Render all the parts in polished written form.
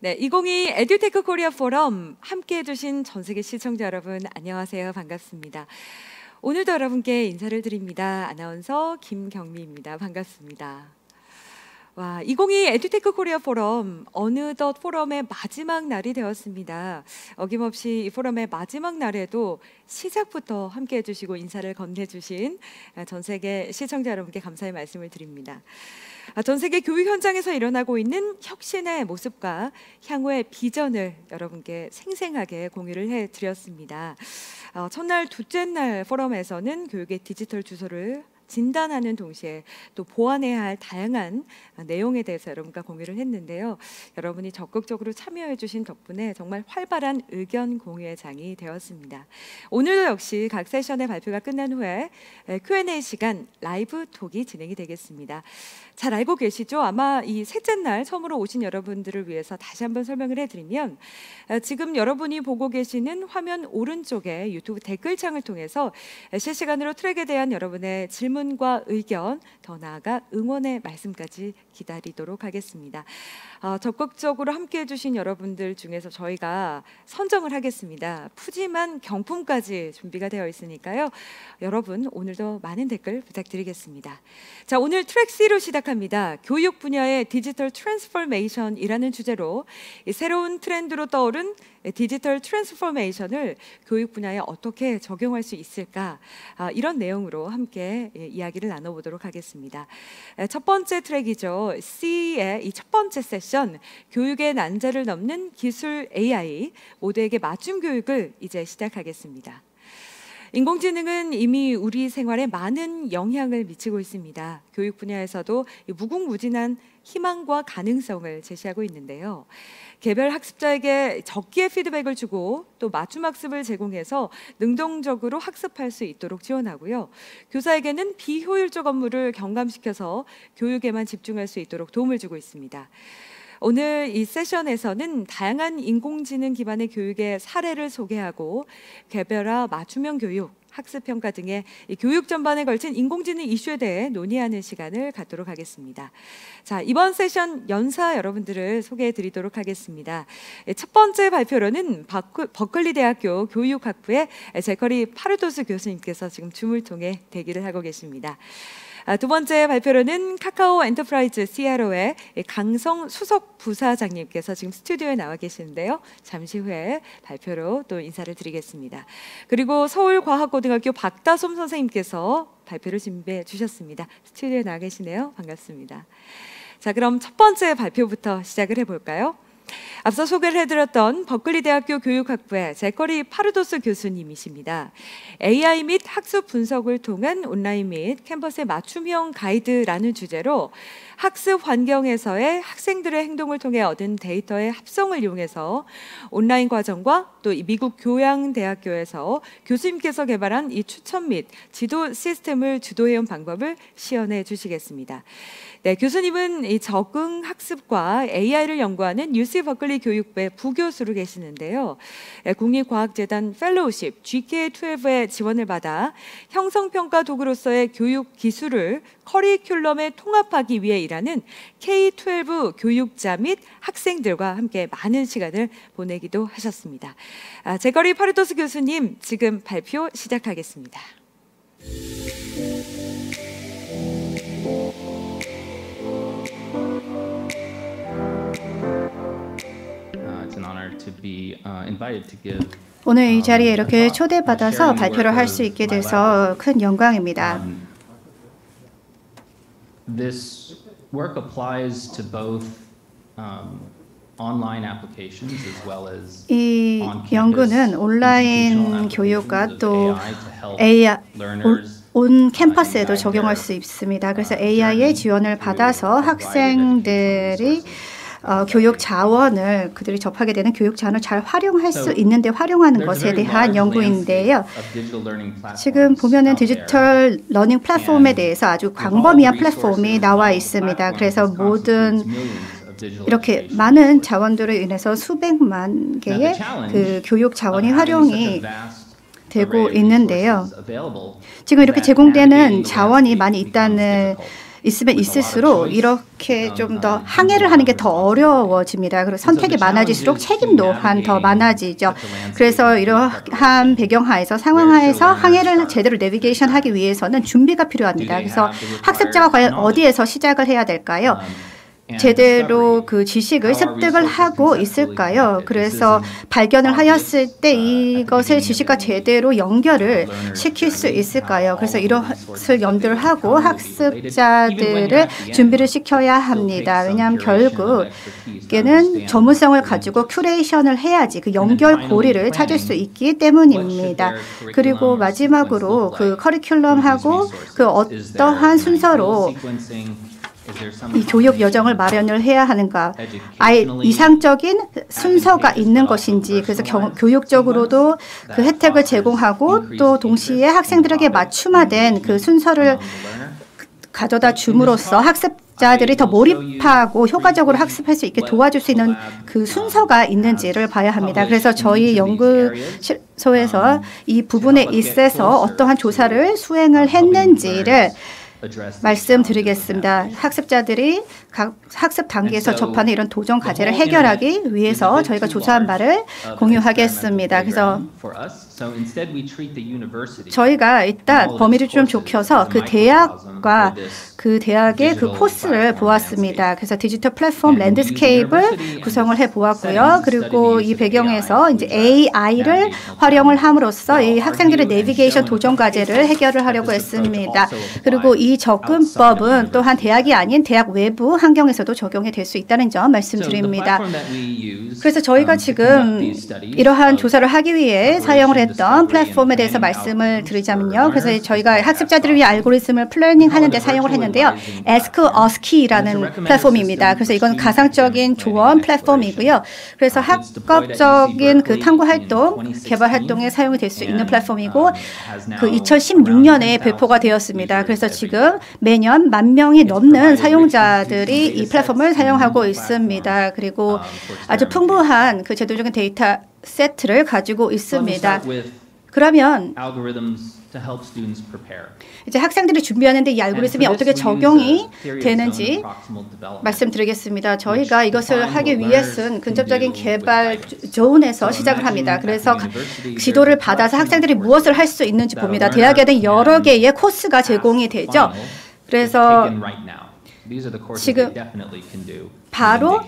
네, 2022 에듀테크 코리아 포럼 함께해 주신 전 세계 시청자 여러분 안녕하세요. 반갑습니다. 오늘도 여러분께 인사를 드립니다. 아나운서 김경미입니다. 반갑습니다. 와, 2022 에듀테크 코리아 포럼 어느덧 포럼의 마지막 날이 되었습니다. 어김없이 이 포럼의 마지막 날에도 시작부터 함께해 주시고 인사를 건네주신 전 세계 시청자 여러분께 감사의 말씀을 드립니다. 전 세계 교육 현장에서 일어나고 있는 혁신의 모습과 향후의 비전을 여러분께 생생하게 공유를 해드렸습니다. 첫날, 둘째 날 포럼에서는 교육의 디지털 주소를 진단하는 동시에 또 보완해야 할 다양한 내용에 대해서 여러분과 공유를 했는데요. 여러분이 적극적으로 참여해 주신 덕분에 정말 활발한 의견 공유의 장이 되었습니다. 오늘도 역시 각 세션의 발표가 끝난 후에 Q&A 시간 라이브 톡이 진행이 되겠습니다. 잘 알고 계시죠? 아마 이 셋째 날 처음으로 오신 여러분들을 위해서 다시 한번 설명을 해드리면 지금 여러분이 보고 계시는 화면 오른쪽에 유튜브 댓글창을 통해서 실시간으로 트랙에 대한 여러분의 질문과 의견, 더 나아가 응원의 말씀까지 기다리도록 하겠습니다. 적극적으로 함께해 주신 여러분들 중에서 저희가 선정을 하겠습니다. 푸짐한 경품까지 준비가 되어 있으니까요. 여러분 오늘도 많은 댓글 부탁드리겠습니다. 자, 오늘 트랙 C로 시작합니다. 교육 분야의 디지털 트랜스포메이션이라는 주제로 새로운 트렌드로 떠오른 디지털 트랜스포메이션을 교육 분야에 어떻게 적용할 수 있을까, 이런 내용으로 함께 이야기를 나눠보도록 하겠습니다. 첫 번째 트랙이죠. C의 이 첫 번째 세션, 교육의 난제를 넘는 기술 AI, 모두에게 맞춤 교육을 이제 시작하겠습니다. 인공지능은 이미 우리 생활에 많은 영향을 미치고 있습니다. 교육 분야에서도 무궁무진한 희망과 가능성을 제시하고 있는데요. 개별 학습자에게 적기의 피드백을 주고 또 맞춤 학습을 제공해서 능동적으로 학습할 수 있도록 지원하고요. 교사에게는 비효율적 업무를 경감시켜서 교육에만 집중할 수 있도록 도움을 주고 있습니다. 오늘 이 세션에서는 다양한 인공지능 기반의 교육의 사례를 소개하고 개별화 맞춤형 교육, 학습평가 등의 교육 전반에 걸친 인공지능 이슈에 대해 논의하는 시간을 갖도록 하겠습니다. 자, 이번 세션 연사 여러분들을 소개해 드리도록 하겠습니다. 첫 번째 발표로는 버클리 대학교 교육학부의 제커리 파르도스 교수님께서 지금 줌을 통해 대기를 하고 계십니다. 두 번째 발표로는 카카오 엔터프라이즈 CRO의 강성 수석 부사장님께서 지금 스튜디오에 나와 계시는데요. 잠시 후에 발표로 또 인사를 드리겠습니다. 그리고 서울과학고등학교 박다솜 선생님께서 발표를 준비해 주셨습니다. 스튜디오에 나와 계시네요. 반갑습니다. 자, 그럼 첫 번째 발표부터 시작을 해볼까요? 앞서 소개를 해드렸던 버클리 대학교 교육학부의 제커리 파르도스 교수님이십니다. AI 및 학습 분석을 통한 온라인 및 캠퍼스의 맞춤형 가이드라는 주제로 학습 환경에서의 학생들의 행동을 통해 얻은 데이터의 합성을 이용해서 온라인 과정과 또 미국 교양대학교에서 교수님께서 개발한 이 추천 및 지도 시스템을 주도해온 방법을 시연해 주시겠습니다. 네, 교수님은 이 적응 학습과 AI를 연구하는 UC 버클리 교육부의 부교수로 계시는데요. 국립과학재단 펠로우십 GK12의 지원을 받아 형성평가 도구로서의 교육 기술을 커리큘럼에 통합하기 위해 일하는 K12 교육자 및 학생들과 함께 많은 시간을 보내기도 하셨습니다. 제커리 파르도스 교수님, 지금 발표 시작하겠습니다. 오늘 이 자리에 이렇게 초대받아서 발표를 할 수 있게 돼서 큰 영광입니다. This work applies to both online applications as well as 이 연구는 온라인 교육과 또 AI 온 캠퍼스에도 적용할 수 있습니다. 그래서 AI의 지원을 받아서 학생들이 교육 자원을 그들이 접하게 되는 교육 자원을 잘 활용할 수 있는데 활용하는 것에 대한 연구인데요. 지금 보면은 디지털 러닝 플랫폼에 대해서 아주 광범위한 플랫폼이 나와 있습니다. 그래서 모든 이렇게 많은 자원들을 인해서 수백만 개의 그 교육 자원이 활용이 되고 있는데요. 지금 이렇게 제공되는 자원이 많이 있다는 있으면 있을수록 이렇게 좀 더 항해를 하는 게 더 어려워집니다. 그리고 선택이 많아질수록 책임도 더 많아지죠. 그래서 이러한 배경하에서 상황하에서 항해를 제대로 내비게이션 하기 위해서는 준비가 필요합니다. 그래서 학습자가 과연 어디에서 시작을 해야 될까요? 제대로 그 지식을 습득을 하고 있을까요? 그래서 발견을 하였을 때 이것을 지식과 제대로 연결을 시킬 수 있을까요? 그래서 이것을 염두를 하고 학습자들을 준비를 시켜야 합니다. 왜냐하면 결국에는 전문성을 가지고 큐레이션을 해야지 그 연결고리를 찾을 수 있기 때문입니다. 그리고 마지막으로 그 커리큘럼하고 그 어떠한 순서로 이 교육 여정을 마련을 해야 하는가, 아예 이상적인 순서가 있는 것인지, 그래서 교육적으로도 그 혜택을 제공하고 또 동시에 학생들에게 맞춤화된 그 순서를 가져다 줌으로써 학습자들이 더 몰입하고 효과적으로 학습할 수 있게 도와줄 수 있는 그 순서가 있는지를 봐야 합니다. 그래서 저희 연구소에서 이 부분에 있어서 어떠한 조사를 수행을 했는지를 말씀드리겠습니다. 학습자들이 각 학습 단계에서 접하는 이런 도전 과제를 해결하기 위해서 저희가 조사한 바를 공유하겠습니다. 그래서 저희가 일단 범위를 좀 좁혀서 그 대학과 그 대학의 그 코스를 보았습니다. 그래서 디지털 플랫폼 랜드스케이프를 구성을 해 보았고요. 그리고 이 배경에서 이제 AI를 활용을 함으로써 이 학생들의 내비게이션 도전 과제를 해결을 하려고 했습니다. 그리고 이 접근법은 또한 대학이 아닌 대학 외부 환경에서도 적용이 될 수 있다는 점 말씀드립니다. 그래서 저희가 지금 이러한 조사를 하기 위해 사용을 했던 플랫폼에 대해서 말씀을 드리자면요. 그래서 저희가 학습자들을 위해 알고리즘을 플래닝하는 데 사용을 했는데요. Ask Us Key라는 플랫폼입니다. 그래서 이건 가상적인 조언 플랫폼이고요. 그래서 학업적인 그 탐구 활동, 개발 활동에 사용이 될 수 있는 플랫폼이고 그 2016년에 배포가 되었습니다. 그래서 지금 매년 10,000명이 넘는 사용자들이 이 플랫폼을 사용하고 있습니다. 그리고 아주 풍부한 그 제도적인 데이터 세트를 가지고 있습니다. 그러면 이제 학생들이 준비하는데 이 알고리즘이 어떻게 적용이 되는지 말씀드리겠습니다. 저희가 이것을 하기 위해서는 근접적인 개발 존에서 시작을 합니다. 그래서 지도를 받아서 학생들이 무엇을 할 수 있는지 봅니다. 대학에는 여러 개의 코스가 제공이 되죠. 그래서 지금 바로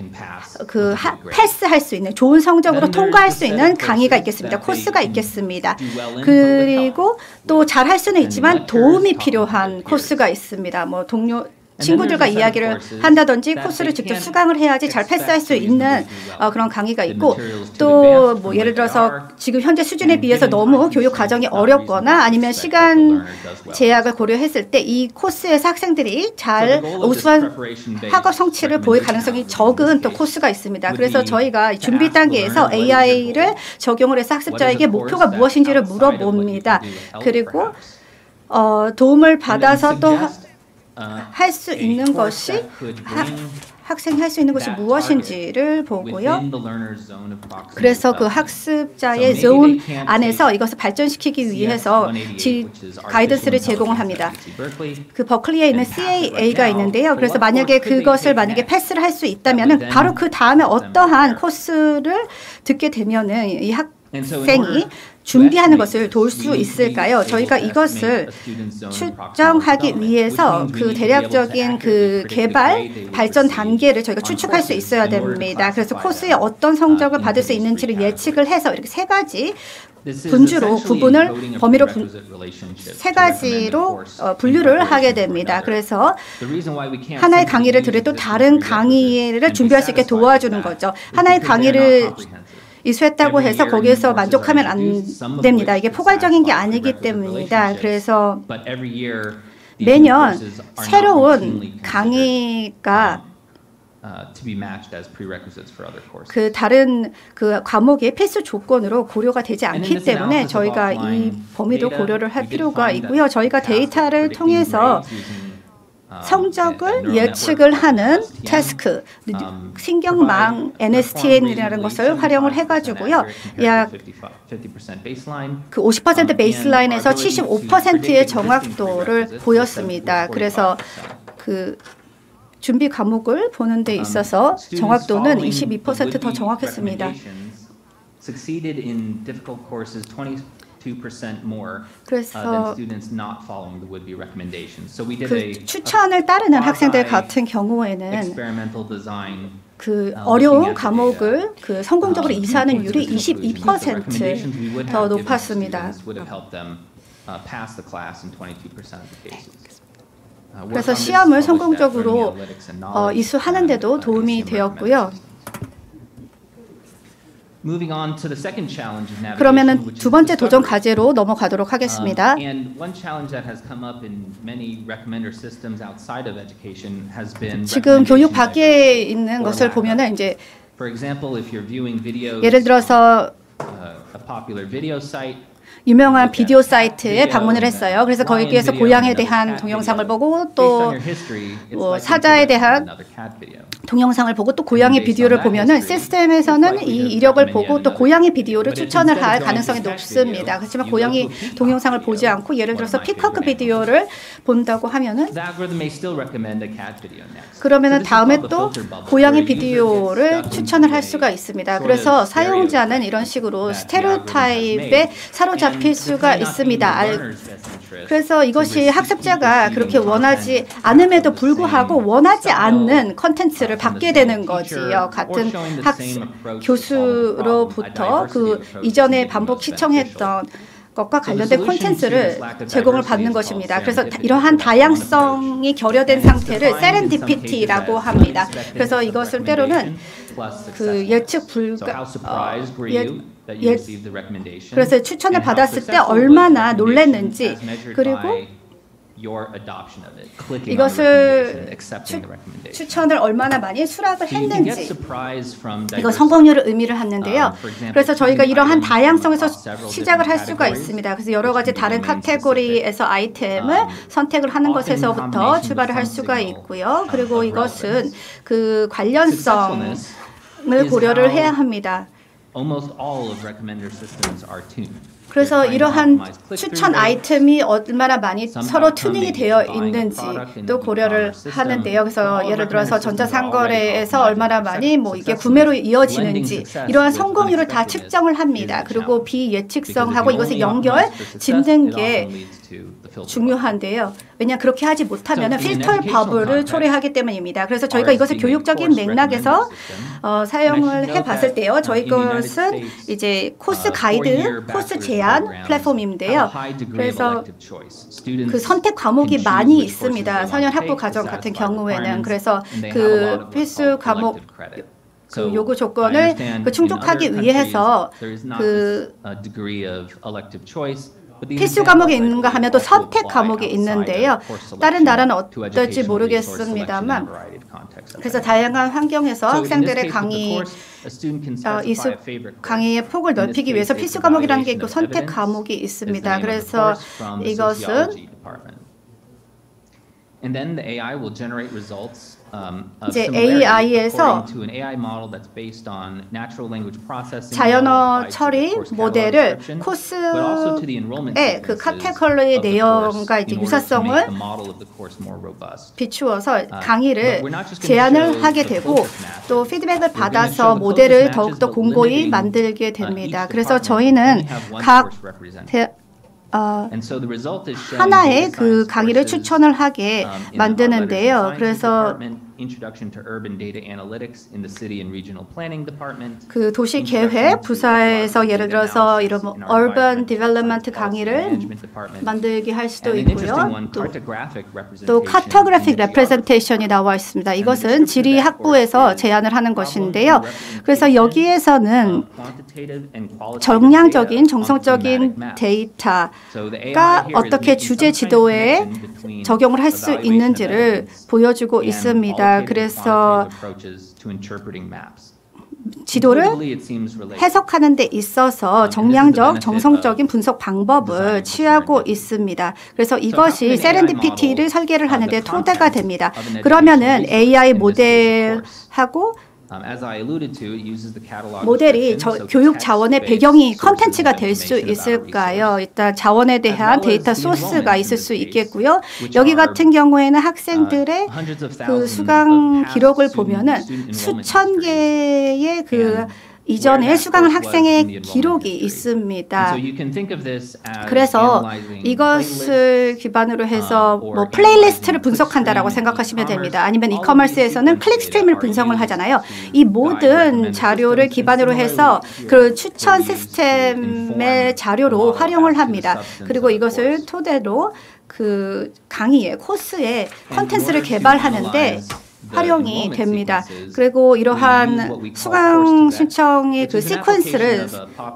그 패스할 수 있는 좋은 성적으로 통과할 수 있는 강의가 있겠습니다. 코스가 있겠습니다. 그리고 또 잘할 수는 있지만 도움이 필요한 코스가 있습니다. 뭐 친구들과 이야기를 한다든지 코스를 직접 수강을 해야지 잘 패스할 수 있는 그런 강의가 있고 또 뭐 예를 들어서 지금 현재 수준에 비해서 너무 교육 과정이 어렵거나 아니면 시간 제약을 고려했을 때 이 코스에서 학생들이 잘 우수한 학업 성취를 보일 가능성이 적은 또 코스가 있습니다. 그래서 저희가 준비 단계에서 AI를 적용을 해서 학습자에게 목표가 무엇인지를 물어봅니다. 그리고 도움을 받아서 또 할 수 있는 것이 학생이 할 수 있는 것이 무엇인지를 보고요. 그래서 그 학습자의 존 안에서 이것을 발전시키기 위해서 가이던스를 제공을 합니다. 그 버클리에 있는 CAA가 있는데요. 그래서 만약에 그것을 패스를 할 수 있다면은 바로 그 다음에 어떠한 코스를 듣게 되면은 이 학생이 준비하는 것을 도울 수 있을까요? 저희가 이것을 추정하기 위해서 그 대략적인 그 개발 발전 단계를 저희가 추측할 수 있어야 됩니다. 그래서 코스에 어떤 성적을 받을 수 있는지를 예측을 해서 이렇게 세 가지 범위로 세 가지로 분류를 하게 됩니다. 그래서 하나의 강의를 들을 또 다른 강의를 준비할 수 있게 도와주는 거죠. 하나의 강의를 이수했다고 해서 거기에서 만족하면 안 됩니다. 이게 포괄적인 게 아니기 때문입니다. 그래서 매년 새로운 강의가 그 다른 그 과목의 필수 조건으로 고려가 되지 않기 때문에 저희가 이 범위도 고려를 할 필요가 있고요. 저희가 데이터를 통해서 성적을 예측을 하는 태스크, 신경망 NSTN이라는 것을 활용을 해가지고요. 약 그 50% 베이스라인에서 75%의 정확도를 보였습니다. 그래서 그 준비 과목을 보는 데 있어서 정확도는 22% 더 정확했습니다. Succeeded in difficult courses 22% more 그래서 than students not following the would-be recommendations. So we did a 그 추천을 따르는 학생들 같은 경우에는 experimental design. 그 어려운 과목을 그 성공적으로 이사하는 율이 22% 더 높았습니다. 그래서 시험을 성공적으로 이수하는 데도 도움이 되었고요. 그러면은 두 번째 도전 과제로 넘어가도록 하겠습니다. 지금 교육 밖에 있는 것을 보면은 이제 예를 들어서 유명한 비디오 사이트에 방문을 했어요. 그래서 거기에서 고향에 대한 동영상을 보고 또 사자에 대한 동영상을 보고 또 고양이 비디오를 보면은 시스템에서는 이 이력을 보고 또 고양이 비디오를 추천을 할 가능성이 높습니다. 그렇지만 고양이 동영상을 보지 않고 예를 들어서 피커크 비디오를 본다고 하면은 그러면은 다음에 또 고양이 비디오를 추천을 할 수가 있습니다. 그래서 사용자는 이런 식으로 스테레오타입에 사로잡힐 수가 있습니다. 그래서 이것이 학습자가 그렇게 원하지 않음에도 불구하고 원하지 않는 컨텐츠를 받게 되는 거지요. 같은 교수로부터 그 이전에 반복 시청했던 것과 관련된 콘텐츠를 제공을 받는 것입니다. 그래서 이러한 다양성이 결여된 상태를 세렌디피티라고 합니다. 그래서 이것을 때로는 그 예측 불가 그래서 추천을 받았을 때 얼마나 놀랐는지 그리고 이것을 추천을 얼마나 많이 수락을 했는지 이거 성공률을 의미를 하는데요. 그래서 저희가 이러한 다양성에서 시작을 할 수가 있습니다. 그래서 여러 가지 다른 카테고리에서 아이템을 선택을 하는 것에서부터 출발을 할 수가 있고요. 그리고 이것은 그 관련성을 고려를 해야 합니다. 그래서 이러한 추천 아이템이 얼마나 많이 서로 튜닝이 되어 있는지도 고려를 하는데요. 그래서 예를 들어서 전자상거래에서 얼마나 많이 뭐 이게 구매로 이어지는지 이러한 성공률을 다 측정을 합니다. 그리고 비예측성하고 이것을 연결 짓는 게 중요한데요. 왜냐 그렇게 하지 못하면 필터 버블을 초래하기 때문입니다. 그래서 저희가 이것을 교육적인 맥락에서 사용을 해봤을 때요. 저희 것은 이제 코스 가이드, 코스 제안 플랫폼인데요. 그래서 그 선택 과목이 많이 있습니다. 4년 학부 과정 같은 경우에는 그래서 그 필수 과목 그 요구 조건을 충족하기 위해서 그 필수 과목이 있는가 하면 또 선택 과목이 있는데요. 다른 나라는 어떨지 모르겠습니다만 그래서 다양한 환경에서 학생들의 강의의 폭을 넓히기 위해서 필수 과목이라는 게 있고 선택 과목이 있습니다. 그래서 이것은 이제 AI에서 자연어 처리 모델을 코스의 그 카테고리 내용과 이제 유사성을 비추어서 강의를 제안을 하게 되고 또 피드백을 받아서 모델을 더욱더 공고히 만들게 됩니다. 그래서 저희는 각 하나의 그 강의를 추천을 하게 만드는데요. 그래서 그 도시 계획 부서에서 예를 들어서 이런 urban development 강의를 만들게 할 수도 있고요. 또 cartographic representation이 나와 있습니다. 이것은 지리 학부에서 제안을 하는 것인데요. 그래서 여기에서는 정량적인 정성적인 데이터가 어떻게 주제 지도에 적용을 할 수 있는지를 보여주고 있습니다. 그래서 지도를 해석하는 데 있어서 정량적, 정성적인 분석 방법을 취하고 있습니다. 그래서 이것이 세렌디피티를 설계를 하는 데 토대가 됩니다. 그러면은 AI 모델하고 모델이 교육 자원의 배경이 컨텐츠가 될 수 있을까요? 일단 자원에 대한 데이터 소스가 있을 수 있겠고요. 여기 같은 경우에는 학생들의 그 수강 기록을 보면은 수천 개의 그 이전에 수강한 학생의 기록이 있습니다. 그래서 이것을 기반으로 해서 뭐 플레이리스트를 분석한다라고 생각하시면 됩니다. 아니면 이커머스에서는 클릭 스트림을 분석을 하잖아요. 이 모든 자료를 기반으로 해서 그 추천 시스템의 자료로 활용을 합니다. 그리고 이것을 토대로 그 강의에 코스에 콘텐츠를 개발하는데 활용이 됩니다. 그리고 이러한 수강 신청의 그 시퀀스를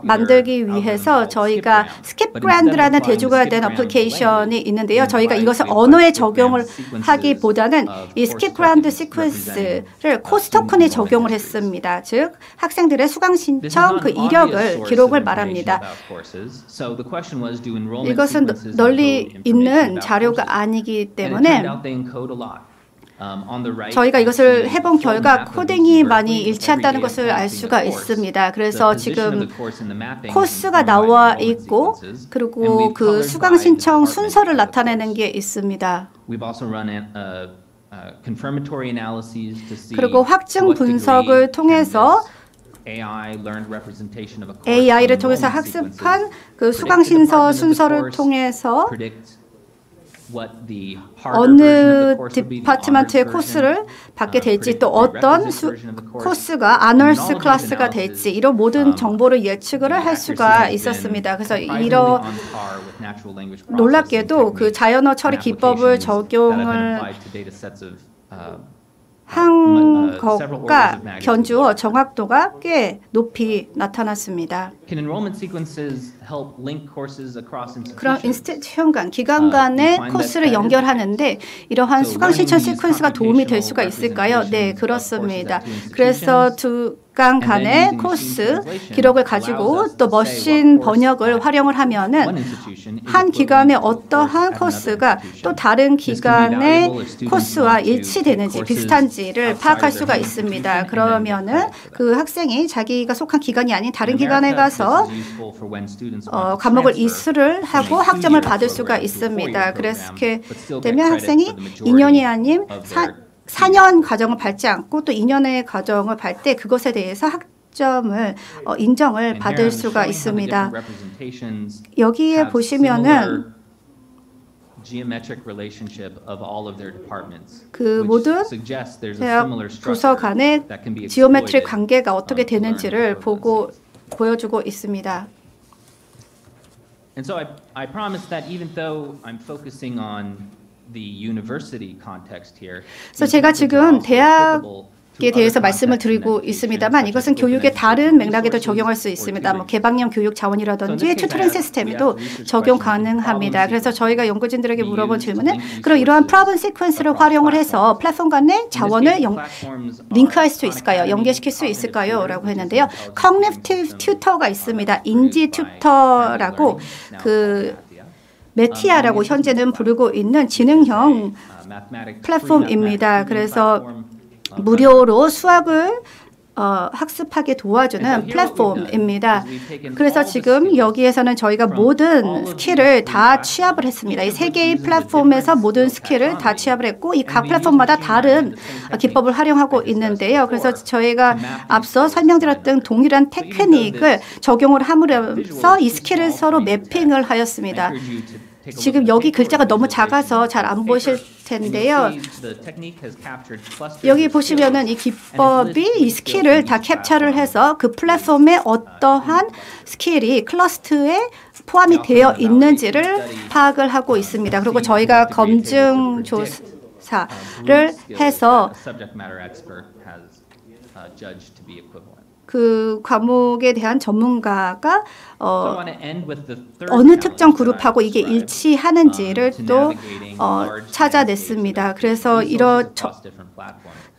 만들기 위해서 저희가 스킵그랜드라는 대조가 된 어플리케이션이 있는데요. 저희가 이것을 언어에 적용을 하기보다는 이 스킵그랜드 시퀀스를 코스 토큰에 적용을 했습니다. 즉 학생들의 수강 신청 그 이력을 기록을 말합니다. 이것은 널리 있는 자료가 아니기 때문에 저희가 이것을 해본 결과 코딩이 많이 일치한다는 것을 알 수가 있습니다. 그래서 지금 코스가 나와 있고 그리고 그 수강 신청 순서를 나타내는 게 있습니다. 그리고 확증 분석을 통해서 AI를 통해서 학습한 그 수강 신청 순서를 통해서 어느 디파트먼트의 코스를 받게 될지 또 어떤 코스가 아너스 클래스가 될지 이런 모든 정보를 예측을 할 수가 있었습니다. 그래서 이런 놀랍게도 그 자연어 처리 기법을 적용을 한 것과 견주어 정확도가 꽤 높이 나타났습니다. 그런 인스티튜션 간, 기관 간의 코스를 연결하는데 이러한 수강 신청 시퀀스가 도움이 될 수가 있을까요? 네, 그렇습니다. 그래서 두 기관 간의 코스 기록을 가지고 또 머신 번역을 활용을 하면은 한 기관의 어떠한 코스가 또 다른 기관의 코스와 일치되는지 비슷한지를 파악할 수가 있습니다. 그러면은 그 학생이 자기가 속한 기관이 아닌 다른 기관에 가서 과목을 이수를 하고 학점을 받을 수가 있습니다. 그렇게 되면 학생이 2년이 아닌 4년 과정을 밟지 않고 또 2년의 과정을 밟을 때 그것에 대해서 학점을 인정을 받을 수가 있습니다. 여기에 보시면은 그 모든 대학 부서 간의 지오메트릭 관계가 어떻게 되는지를 보여주고 있습니다. And so I promise that even though I'm focusing on the university context here, 그래서 제가 지금 대학에 대해서 말씀을 드리고 있습니다만 이것은 교육의 다른 맥락에도 적용할 수 있습니다. 뭐 개방형 교육 자원이라든지 튜터링 시스템에도 적용 가능합니다. 그래서 저희가 연구진들에게 물어본 질문은 그럼 이러한 프로블럼 시퀀스를 활용을 해서 플랫폼 간의 자원을 링크할 수 있을까요? 연계시킬 수 있을까요? 라고 했는데요. Cognitive Tutor가 있습니다. 인지 튜터라고 그 메티아라고 현재는 부르고 있는 지능형 플랫폼입니다. 그래서 무료로 수학을 학습하게 도와주는 플랫폼입니다. 그래서 지금 여기에서는 저희가 모든 스킬을 다 취합을 했습니다. 이 세 개의 플랫폼에서 모든 스킬을 다 취합을 했고 이 각 플랫폼마다 다른 기법을 활용하고 있는데요. 그래서 저희가 앞서 설명드렸던 동일한 테크닉을 적용을 함으로써 이 스킬을 서로 매핑을 하였습니다. 지금 여기 글자가 너무 작아서 잘 안 보실 텐데요. 여기 보시면은 이 기법이 이 스킬을 다 캡처를 해서 그 플랫폼에 어떠한 스킬이 클러스터에 포함이 되어 있는지를 파악을 하고 있습니다. 그리고 저희가 검증 조사를 해서 그 과목에 대한 전문가가 어느 특정 그룹하고 이게 일치하는지를 또 찾아냈습니다. 그래서 이런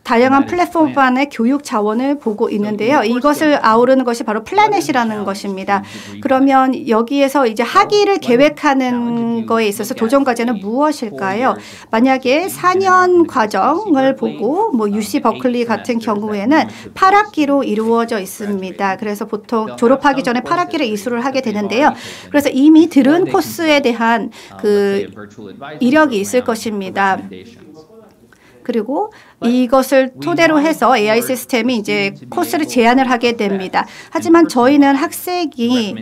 다양한 플랫폼 안의 교육 자원을 보고 있는데요. 이것을 아우르는 것이 바로 플래닛이라는 것입니다. 그러면 여기에서 이제 학위를 계획하는 거에 있어서 도전 과제는 무엇일까요? 만약에 4년 과정을 보고 뭐 UC 버클리 같은 경우에는 8학기로 이루어져 있습니다. 그래서 보통 졸업하기 전에 8학기를 이수를 하게 되는데요. 그래서 이미 들은 코스에 대한 그 이력이 있을 것입니다. 그리고 이것을 토대로 해서 AI 시스템이 이제 코스를 제안을 하게 됩니다. 하지만 저희는 학생이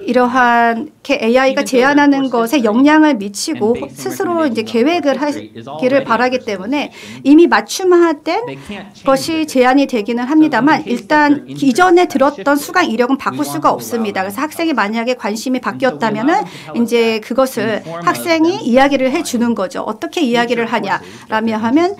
이러한 AI가 제안하는 것에 영향을 미치고 스스로 이제 계획을 하기를 바라기 때문에 이미 맞춤화된 것이 제안이 되기는 합니다만 일단 이전에 들었던 수강 이력은 바꿀 수가 없습니다. 그래서 학생이 만약에 관심이 바뀌었다면은 이제 그것을 학생이 이야기를 해주는 거죠. 어떻게 이야기를 하냐라며 하면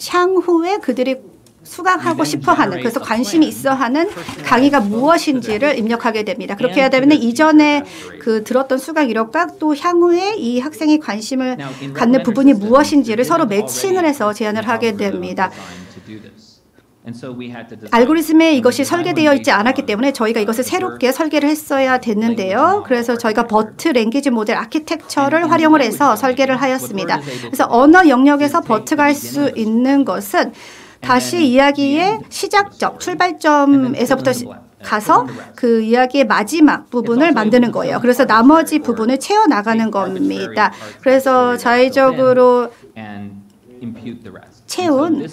향후에 그들이 수강하고 싶어하는 그래서 관심이 있어하는 강의가 무엇인지를 입력하게 됩니다. 그렇게 해야 되면 이전에 그 들었던 수강 이력과 또 향후에 이 학생이 관심을 갖는 부분이 무엇인지를 서로 매칭을 해서 제안을 하게 됩니다. 알고리즘에 이것이 설계되어 있지 않았기 때문에 저희가 이것을 새롭게 설계를 했어야 됐는데요. 그래서 저희가 버트 랭귀지 모델 아키텍처를 활용을 해서 설계를 하였습니다. 그래서 언어 영역에서 버트가 할 수 있는 것은 다시 이야기의 시작점, 출발점에서부터 가서 그 이야기의 마지막 부분을 만드는 거예요. 그래서 나머지 부분을 채워나가는 겁니다. 그래서 자의적으로 채운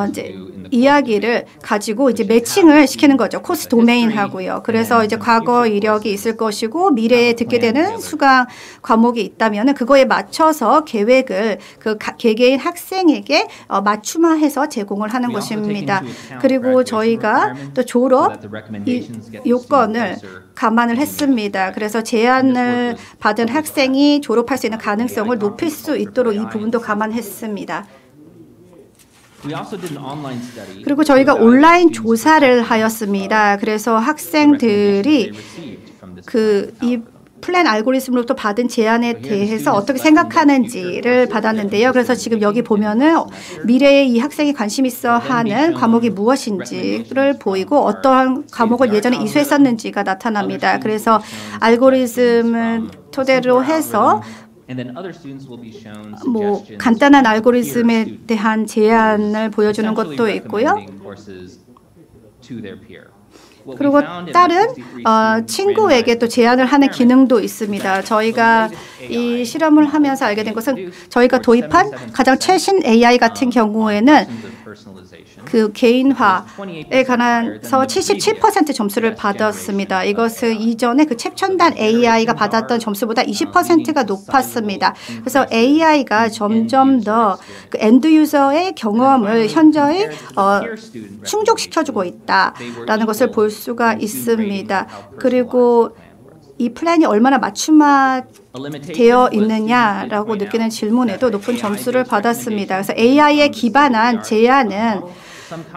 이제 이야기를 가지고 이제 매칭을 시키는 거죠. 코스 도메인하고요. 그래서 이제 과거 이력이 있을 것이고 미래에 듣게 되는 수강 과목이 있다면 그거에 맞춰서 계획을 그 개개인 학생에게 맞춤화해서 제공을 하는 것입니다. 그리고 저희가 또 졸업 요건을 감안을 했습니다. 그래서 제안을 받은 학생이 졸업할 수 있는 가능성을 높일 수 있도록 이 부분도 감안했습니다. 그리고 저희가 온라인 조사를 하였습니다. 그래서 학생들이 이 플랜 알고리즘으로부터 받은 제안에 대해서 어떻게 생각하는지를 받았는데요. 그래서 지금 여기 보면은 미래에 이 학생이 관심 있어 하는 과목이 무엇인지를 보이고 어떠한 과목을 예전에 이수했었는지가 나타납니다. 그래서 알고리즘을 토대로 해서 뭐 간단한 알고리즘에 대한 제안을 보여주는 것도 있고요. 그리고 다른 친구에게 또 제안을 하는 기능도 있습니다. 저희가 이 실험을 하면서 알게 된 것은 저희가 도입한 가장 최신 AI 같은 경우에는 그 개인화에 관해서 77% 점수를 받았습니다. 이것은 이전에 그 최첨단 AI가 받았던 점수보다 20%가 높았습니다. 그래서 AI가 점점 더 그 엔드 유저의 경험을 현저히 충족시켜주고 있다라는 것을 볼 수가 있습니다. 그리고 이 플랜이 얼마나 맞춤화되어 있느냐라고 느끼는 질문에도 높은 점수를 받았습니다. 그래서 AI에 기반한 제안은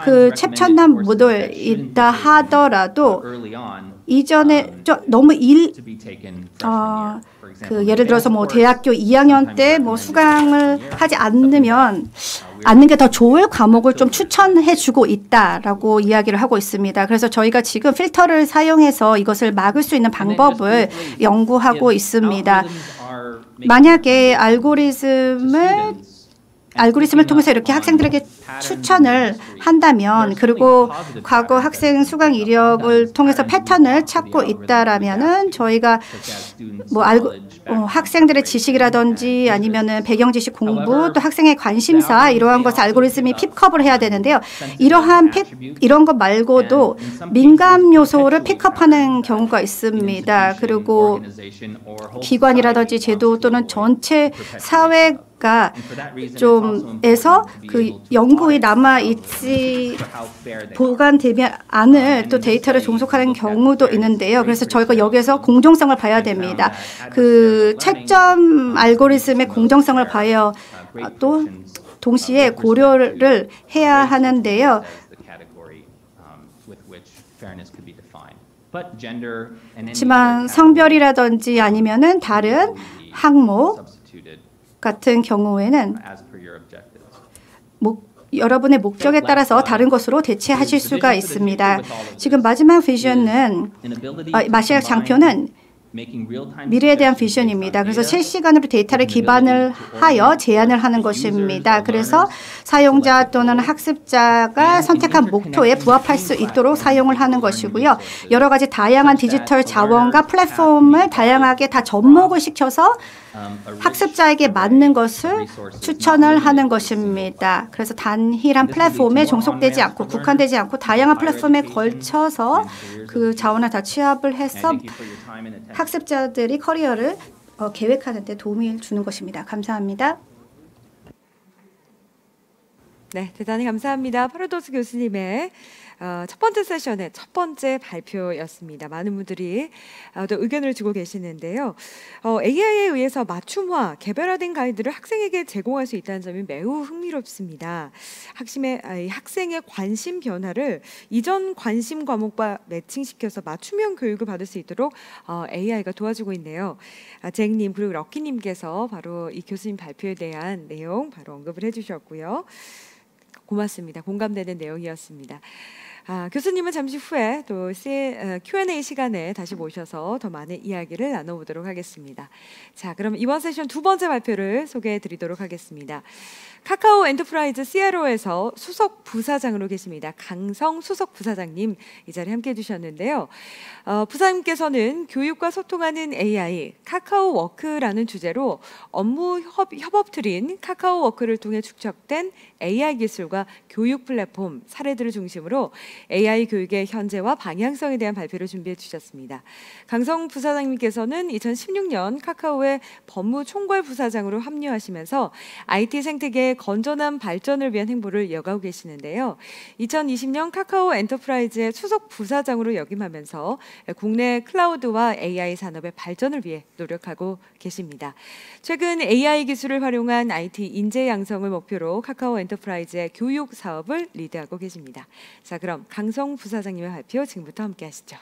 그 최첨단 모델 있다 하더라도 이전에 너무 예를 들어서 뭐 대학교 2학년 때 뭐 수강을 하지 않는 게 더 좋을 과목을 좀 추천해주고 있다라고 이야기를 하고 있습니다. 그래서 저희가 지금 필터를 사용해서 이것을 막을 수 있는 방법을 연구하고 있습니다. 만약에 알고리즘을 통해서 이렇게 학생들에게 추천을 한다면 그리고 과거 학생 수강 이력을 통해서 패턴을 찾고 있다라면은 저희가 뭐 학생들의 지식이라든지 아니면은 배경 지식 공부 또 학생의 관심사 이러한 것을 알고리즘이 픽업을 해야 되는데요. 이런 것 말고도 민감 요소를 픽업하는 경우가 있습니다. 그리고 기관이라든지 제도 또는 전체 사회가 좀에서 그 연구에 남아있지 보관되지 않을 또 데이터를 종속하는 경우도 있는데요. 그래서 저희가 여기서 공정성을 봐야 됩니다. 그 채점 알고리즘의 공정성을 봐야 또 동시에 고려를 해야 하는데요. fairness could be defined. But gender and any 하지만 other 성별이라든지 아니면은 다른 항목 substituted 같은 경우에는 as per your objectives. 여러분의 목적에 따라서 다른 것으로 대체하실 수가 있습니다. 지금 마지막 비전은 마지막 장표는 미래에 대한 비전입니다. 그래서 실시간으로 데이터를 기반을 하여 제안을 하는 것입니다. 그래서 사용자 또는 학습자가 선택한 목표에 부합할 수 있도록 사용을 하는 것이고요. 여러 가지 다양한 디지털 자원과 플랫폼을 다양하게 다 접목을 시켜서 학습자에게 맞는 것을 추천을 하는 것입니다. 그래서 단일한 플랫폼에 종속되지 않고 국한되지 않고 다양한 플랫폼에 걸쳐서 그 자원을 다 취합을 해서 학습자들이 커리어를 계획하는 데 도움을 주는 것입니다. 감사합니다. 네, 대단히 감사합니다. 파라도스 교수님의 첫 번째 세션의 첫 번째 발표였습니다. 많은 분들이 또 의견을 주고 계시는데요. AI에 의해서 맞춤화, 개별화된 가이드를 학생에게 제공할 수 있다는 점이 매우 흥미롭습니다. 학생의 관심 변화를 이전 관심 과목과 매칭시켜서 맞춤형 교육을 받을 수 있도록 AI가 도와주고 있네요. 잭님 그리고 럭키님께서 바로 이 교수님 발표에 대한 내용 바로 언급을 해주셨고요. 고맙습니다. 공감되는 내용이었습니다. 교수님은 잠시 후에 또 Q&A 시간에 다시 모셔서 더 많은 이야기를 나눠보도록 하겠습니다. 자, 그럼 이번 세션 두 번째 발표를 소개해 드리도록 하겠습니다. 카카오 엔터프라이즈 CRO에서 수석 부사장으로 계십니다. 강성 수석 부사장님 이 자리에 함께해 주셨는데요. 부사님께서는 교육과 소통하는 AI, 카카오워크라는 주제로 업무 협업 툴인 카카오워크를 통해 축적된 AI 기술과 교육 플랫폼 사례들을 중심으로 AI 교육의 현재와 방향성에 대한 발표를 준비해 주셨습니다. 강성 부사장님께서는 2016년 카카오의 법무총괄 부사장으로 합류하시면서 IT 생태계의 건전한 발전을 위한 행보를 이어가고 계시는데요. 2020년 카카오 엔터프라이즈의 수석 부사장으로 역임하면서 국내 클라우드와 AI 산업의 발전을 위해 노력하고 계십니다. 최근 AI 기술을 활용한 IT 인재 양성을 목표로 카카오 엔터프라이즈의 교육 사업을 리드하고 계십니다. 자, 그럼 강성 부사장님의 발표 지금부터 함께 하시죠.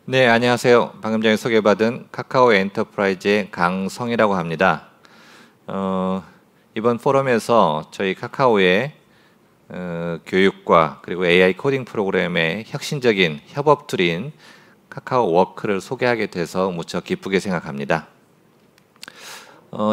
네, 안녕하세요. 방금 전에 소개받은 카카오 엔터프라이즈의 강성이라고 합니다. 이번 포럼에서 저희 카카오의 교육과 그리고 AI 코딩 프로그램의 혁신적인 협업 툴인 카카오워크를 소개하게 돼서 무척 기쁘게 생각합니다.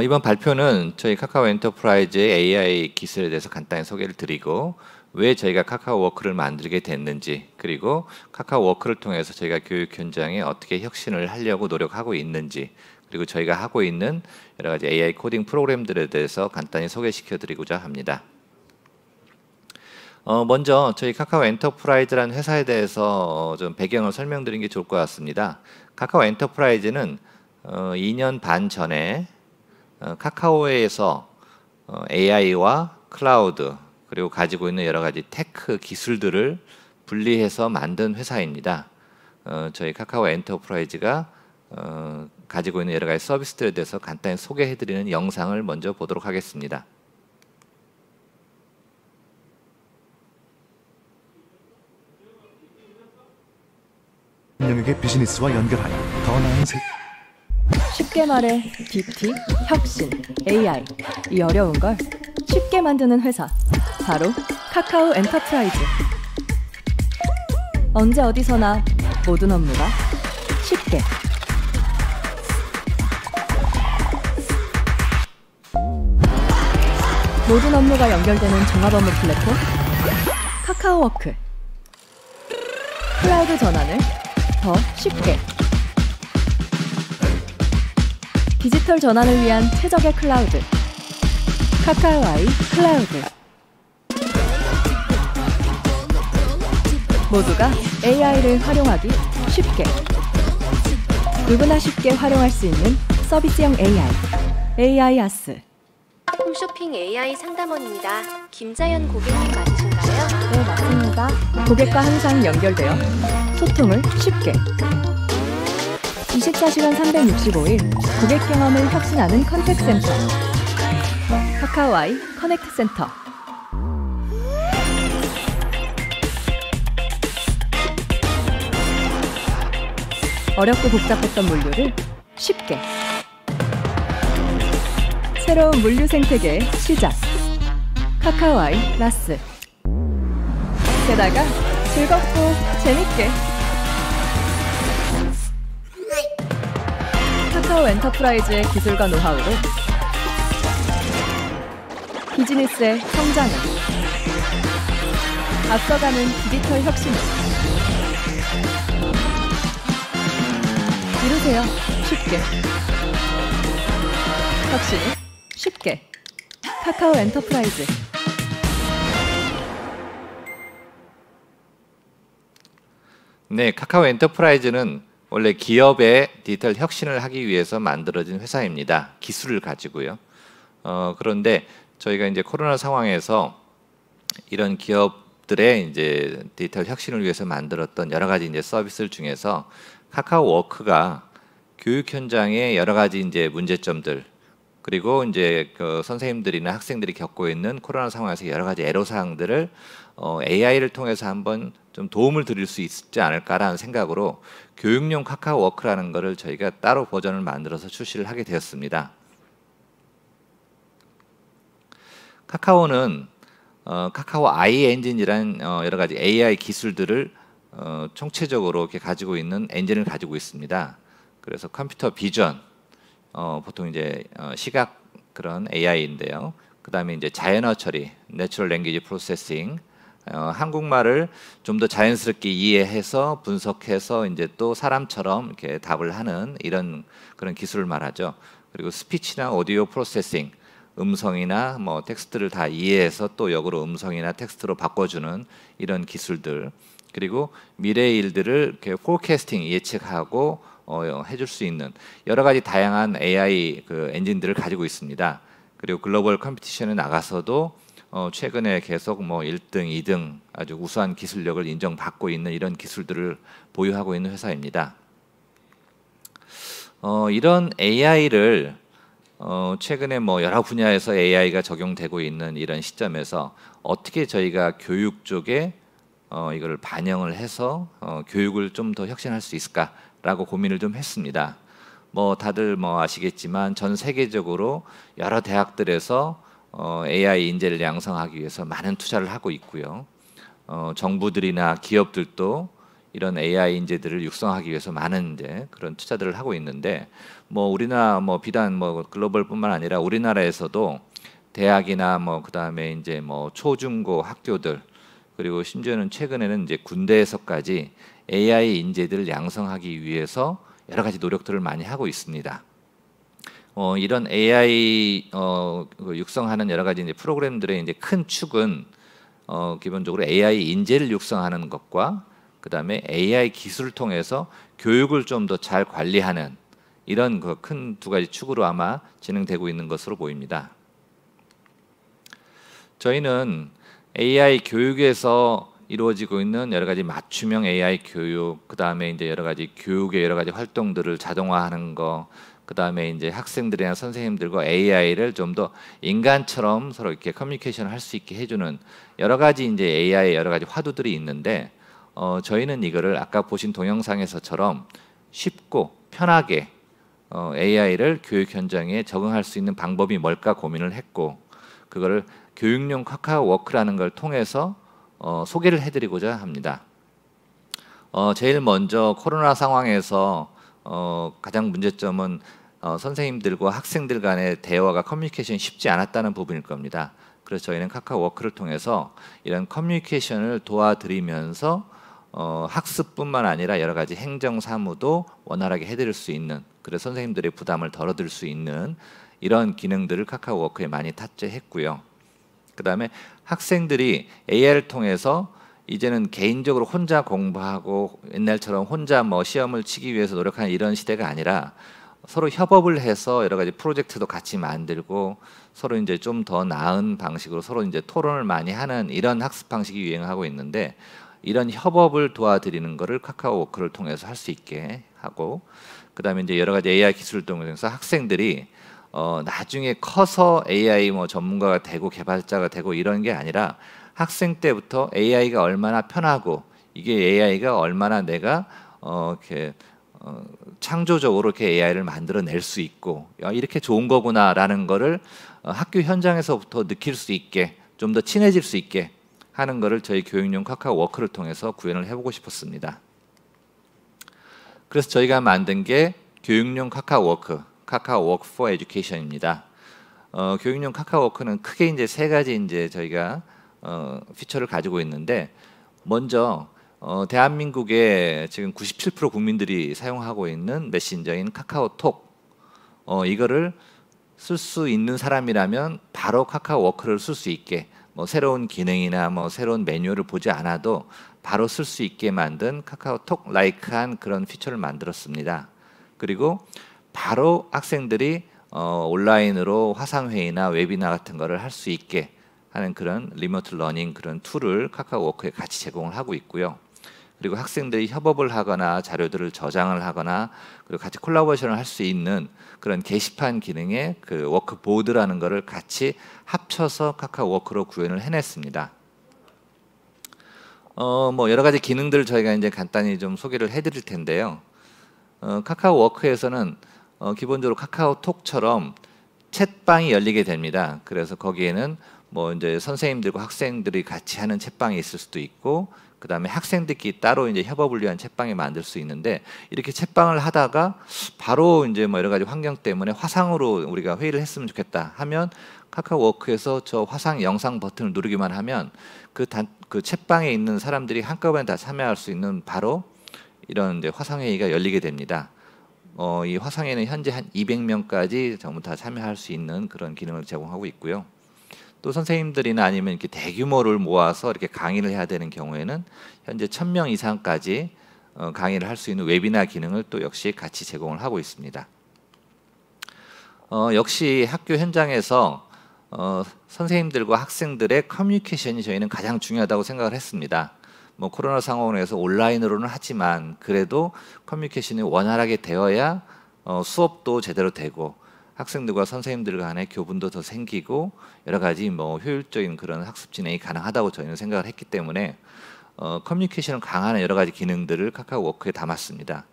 이번 발표는 저희 카카오 엔터프라이즈의 AI 기술에 대해서 간단히 소개를 드리고 왜 저희가 카카오워크를 만들게 됐는지 그리고 카카오워크를 통해서 저희가 교육 현장에 어떻게 혁신을 하려고 노력하고 있는지 그리고 저희가 하고 있는 여러 가지 AI 코딩 프로그램들에 대해서 간단히 소개시켜 드리고자 합니다. 먼저 저희 카카오 엔터프라이즈라는 회사에 대해서 좀 배경을 설명드리는 게 좋을 것 같습니다. 카카오 엔터프라이즈는 2년 반 전에 카카오에서 AI와 클라우드 그리고 가지고 있는 여러 가지 테크 기술들을 분리해서 만든 회사입니다. 저희 카카오 엔터프라이즈가 가지고 있는 여러 가지 서비스들에 대해서 간단히 소개해드리는 영상을 먼저 보도록 하겠습니다. 영역의 비즈니스와 연결하여 더 나은 세... 쉽게 말해 BT, 혁신, AI 이 어려운 걸 쉽게 만드는 회사 바로 카카오 엔터프라이즈. 언제 어디서나 모든 업무가 쉽게 모든 업무가 연결되는 종합 업무 플랫폼 카카오워크. 클라우드 전환을 더 쉽게 디지털 전환을 위한 최적의 클라우드 카카오 아이 클라우드. 모두가 AI를 활용하기 쉽게 누구나 쉽게 활용할 수 있는 서비스형 AI AI 아스. 홈쇼핑 AI 상담원입니다. 김자연 고객님 맞으신가요? 네, 맞습니다. 고객과 항상 연결되어 소통을 쉽게 24시간 365일 고객 경험을 혁신하는 컨택 센터. 카카오 아이 커넥트 센터. 어렵고 복잡했던 물류를 쉽게. 새로운 물류 생태계의 시작. 카카오 아이 라스. 게다가 즐겁고 재밌게. 카카오 엔터프라이즈의 기술과 노하우로 비즈니스의 성장을, 앞서가는 디지털 혁신을 이루세요. 쉽게. 혁신을 쉽게. 카카오 엔터프라이즈. 네, 카카오 엔터프라이즈는 원래 기업의 디지털 혁신을 하기 위해서 만들어진 회사입니다. 기술을 가지고요. 그런데 저희가 이제 코로나 상황에서 이런 기업들의 이제 디지털 혁신을 위해서 만들었던 여러 가지 이제 서비스들 중에서 카카오 워크가 교육 현장의 여러 가지 이제 문제점들, 그리고 이제 그 선생님들이나 학생들이 겪고 있는 코로나 상황에서 여러 가지 애로 사항들을 AI를 통해서 한번 좀 도움을 드릴 수 있지 않을까라는 생각으로 교육용 카카오 워크라는 것을 저희가 따로 버전을 만들어서 출시를 하게 되었습니다. 카카오는 카카오 아이 엔진이라는 여러 가지 AI 기술들을 총체적으로 이렇게 가지고 있는 엔진을 가지고 있습니다. 그래서 컴퓨터 비전, 보통 이제 시각 그런 AI인데요. 그 다음에 이제 자연어 처리, 내추럴 랭귀지 프로세싱, 한국말을 좀 더 자연스럽게 이해해서 분석해서 이제 또 사람처럼 이렇게 답을 하는 이런 그런 기술을 말하죠. 그리고 스피치나 오디오 프로세싱, 음성이나 뭐 텍스트를 다 이해해서 또 역으로 음성이나 텍스트로 바꿔주는 이런 기술들, 그리고 미래의 일들을 이렇게 포캐스팅 예측하고 해줄 수 있는 여러 가지 다양한 AI 그 엔진들을 가지고 있습니다. 그리고 글로벌 컴피티션에 나가서도 최근에 계속 뭐 1등, 2등 아주 우수한 기술력을 인정받고 있는 이런 기술들을 보유하고 있는 회사입니다. 이런 AI를 최근에 뭐 여러 분야에서 AI가 적용되고 있는 이런 시점에서 어떻게 저희가 교육 쪽에 이걸 반영을 해서 교육을 좀 더 혁신할 수 있을까라고 고민을 좀 했습니다. 뭐 다들 뭐 아시겠지만 전 세계적으로 여러 대학들에서 AI 인재를 양성하기 위해서 많은 투자를 하고 있고요. 정부들이나 기업들도 이런 AI 인재들을 육성하기 위해서 많은 이제 그런 투자들을 하고 있는데, 뭐 우리나라 뭐 비단 뭐 글로벌뿐만 아니라 우리나라에서도 대학이나 뭐 그다음에 이제 뭐 초중고 학교들, 그리고 심지어는 최근에는 이제 군대에서까지 AI 인재들을 양성하기 위해서 여러 가지 노력들을 많이 하고 있습니다. 이런 AI 육성하는 여러 가지 이제 프로그램들의 이제 큰 축은 기본적으로 AI 인재를 육성하는 것과 그 다음에 AI 기술을 통해서 교육을 좀 더 잘 관리하는 이런 그 큰 두 가지 축으로 아마 진행되고 있는 것으로 보입니다. 저희는 AI 교육에서 이루어지고 있는 여러 가지 맞춤형 AI 교육, 그 다음에 이제 여러 가지 교육의 여러 가지 활동들을 자동화하는 거, 그 다음에 이제 학생들이나 선생님들과 AI를 좀 더 인간처럼 서로 이렇게 커뮤니케이션을 할 수 있게 해주는 여러 가지 이제 AI의 여러 가지 화두들이 있는데, 저희는 이거를 아까 보신 동영상에서처럼 쉽고 편하게 AI를 교육 현장에 적응할 수 있는 방법이 뭘까 고민을 했고, 그거를 교육용 카카오 워크라는 걸 통해서 소개를 해드리고자 합니다. 제일 먼저 코로나 상황에서 가장 문제점은 선생님들과 학생들 간의 대화가 커뮤니케이션이 쉽지 않았다는 부분일 겁니다. 그래서 저희는 카카오 워크를 통해서 이런 커뮤니케이션을 도와드리면서 학습뿐만 아니라 여러 가지 행정 사무도 원활하게 해드릴 수 있는, 그래서 선생님들의 부담을 덜어드릴 수 있는 이런 기능들을 카카오 워크에 많이 탑재했고요. 그 다음에 학생들이 AI를 통해서 이제는 개인적으로 혼자 공부하고 옛날처럼 혼자 뭐 시험을 치기 위해서 노력하는 이런 시대가 아니라 서로 협업을 해서 여러 가지 프로젝트도 같이 만들고 서로 이제 좀 더 나은 방식으로 서로 이제 토론을 많이 하는 이런 학습 방식이 유행하고 있는데, 이런 협업을 도와드리는 것을 카카오 워크를 통해서 할 수 있게 하고, 그다음에 이제 여러 가지 AI 기술을 통해서 학생들이 나중에 커서 AI 뭐 전문가가 되고 개발자가 되고 이런 게 아니라 학생 때부터 AI가 얼마나 편하고 이게 AI가 얼마나 내가 이렇게 창조적으로 이렇게 AI를 만들어낼 수 있고 이렇게 좋은 거구나라는 거를 학교 현장에서부터 느낄 수 있게, 좀 더 친해질 수 있게 하는 거를 저희 교육용 카카오 워크를 통해서 구현을 해보고 싶었습니다. 그래서 저희가 만든 게 교육용 카카오 워크, 카카오 워크 for education입니다. 교육용 카카오 워크는 크게 이제 세 가지 이제 저희가 피처를 가지고 있는데, 먼저 대한민국의 지금 97% 국민들이 사용하고 있는 메신저인 카카오톡, 이거를 쓸 수 있는 사람이라면 바로 카카오 워크를 쓸 수 있게, 뭐 새로운 기능이나 뭐 새로운 매뉴얼을 보지 않아도 바로 쓸 수 있게 만든 카카오톡 라이크한 그런 피처를 만들었습니다. 그리고 바로 학생들이 온라인으로 화상회의나 웨비나 같은 거를 할 수 있게 하는 그런 리모트 러닝 그런 툴을 카카오 워크에 같이 제공을 하고 있고요. 그리고 학생들이 협업을 하거나 자료들을 저장을 하거나 그리고 같이 콜라보레이션을 할 수 있는 그런 게시판 기능의 그 워크보드라는 거를 같이 합쳐서 카카오 워크로 구현을 해냈습니다. 뭐 여러 가지 기능들을 저희가 이제 간단히 좀 소개를 해드릴 텐데요. 카카오 워크에서는 기본적으로 카카오톡처럼 챗방이 열리게 됩니다. 그래서 거기에는 뭐 이제 선생님들과 학생들이 같이 하는 챗방이 있을 수도 있고, 그 다음에 학생들끼리 따로 이제 협업을 위한 챗방을 만들 수 있는데, 이렇게 챗방을 하다가 바로 이제 뭐 여러 가지 환경 때문에 화상으로 우리가 회의를 했으면 좋겠다 하면 카카오 워크에서 저 화상 영상 버튼을 누르기만 하면 그 챗방에 있는 사람들이 한꺼번에 다 참여할 수 있는 바로 이런 이제 화상 회의가 열리게 됩니다. 이 화상회의는 현재 한 200명까지 전부 다 참여할 수 있는 그런 기능을 제공하고 있고요. 또 선생님들이나 아니면 이렇게 대규모를 모아서 이렇게 강의를 해야 되는 경우에는 현재 1000명 이상까지 강의를 할 수 있는 웨비나 기능을 또 역시 같이 제공을 하고 있습니다. 역시 학교 현장에서 선생님들과 학생들의 커뮤니케이션이 저희는 가장 중요하다고 생각을 했습니다. 뭐 코로나 상황에서 온라인으로는 하지만 그래도 커뮤니케이션이 원활하게 되어야 수업도 제대로 되고 학생들과 선생님들 간의 교분도 더 생기고 여러 가지 뭐 효율적인 그런 학습 진행이 가능하다고 저희는 생각을 했기 때문에 커뮤니케이션을 강화하는 여러 가지 기능들을 카카오 워크에 담았습니다.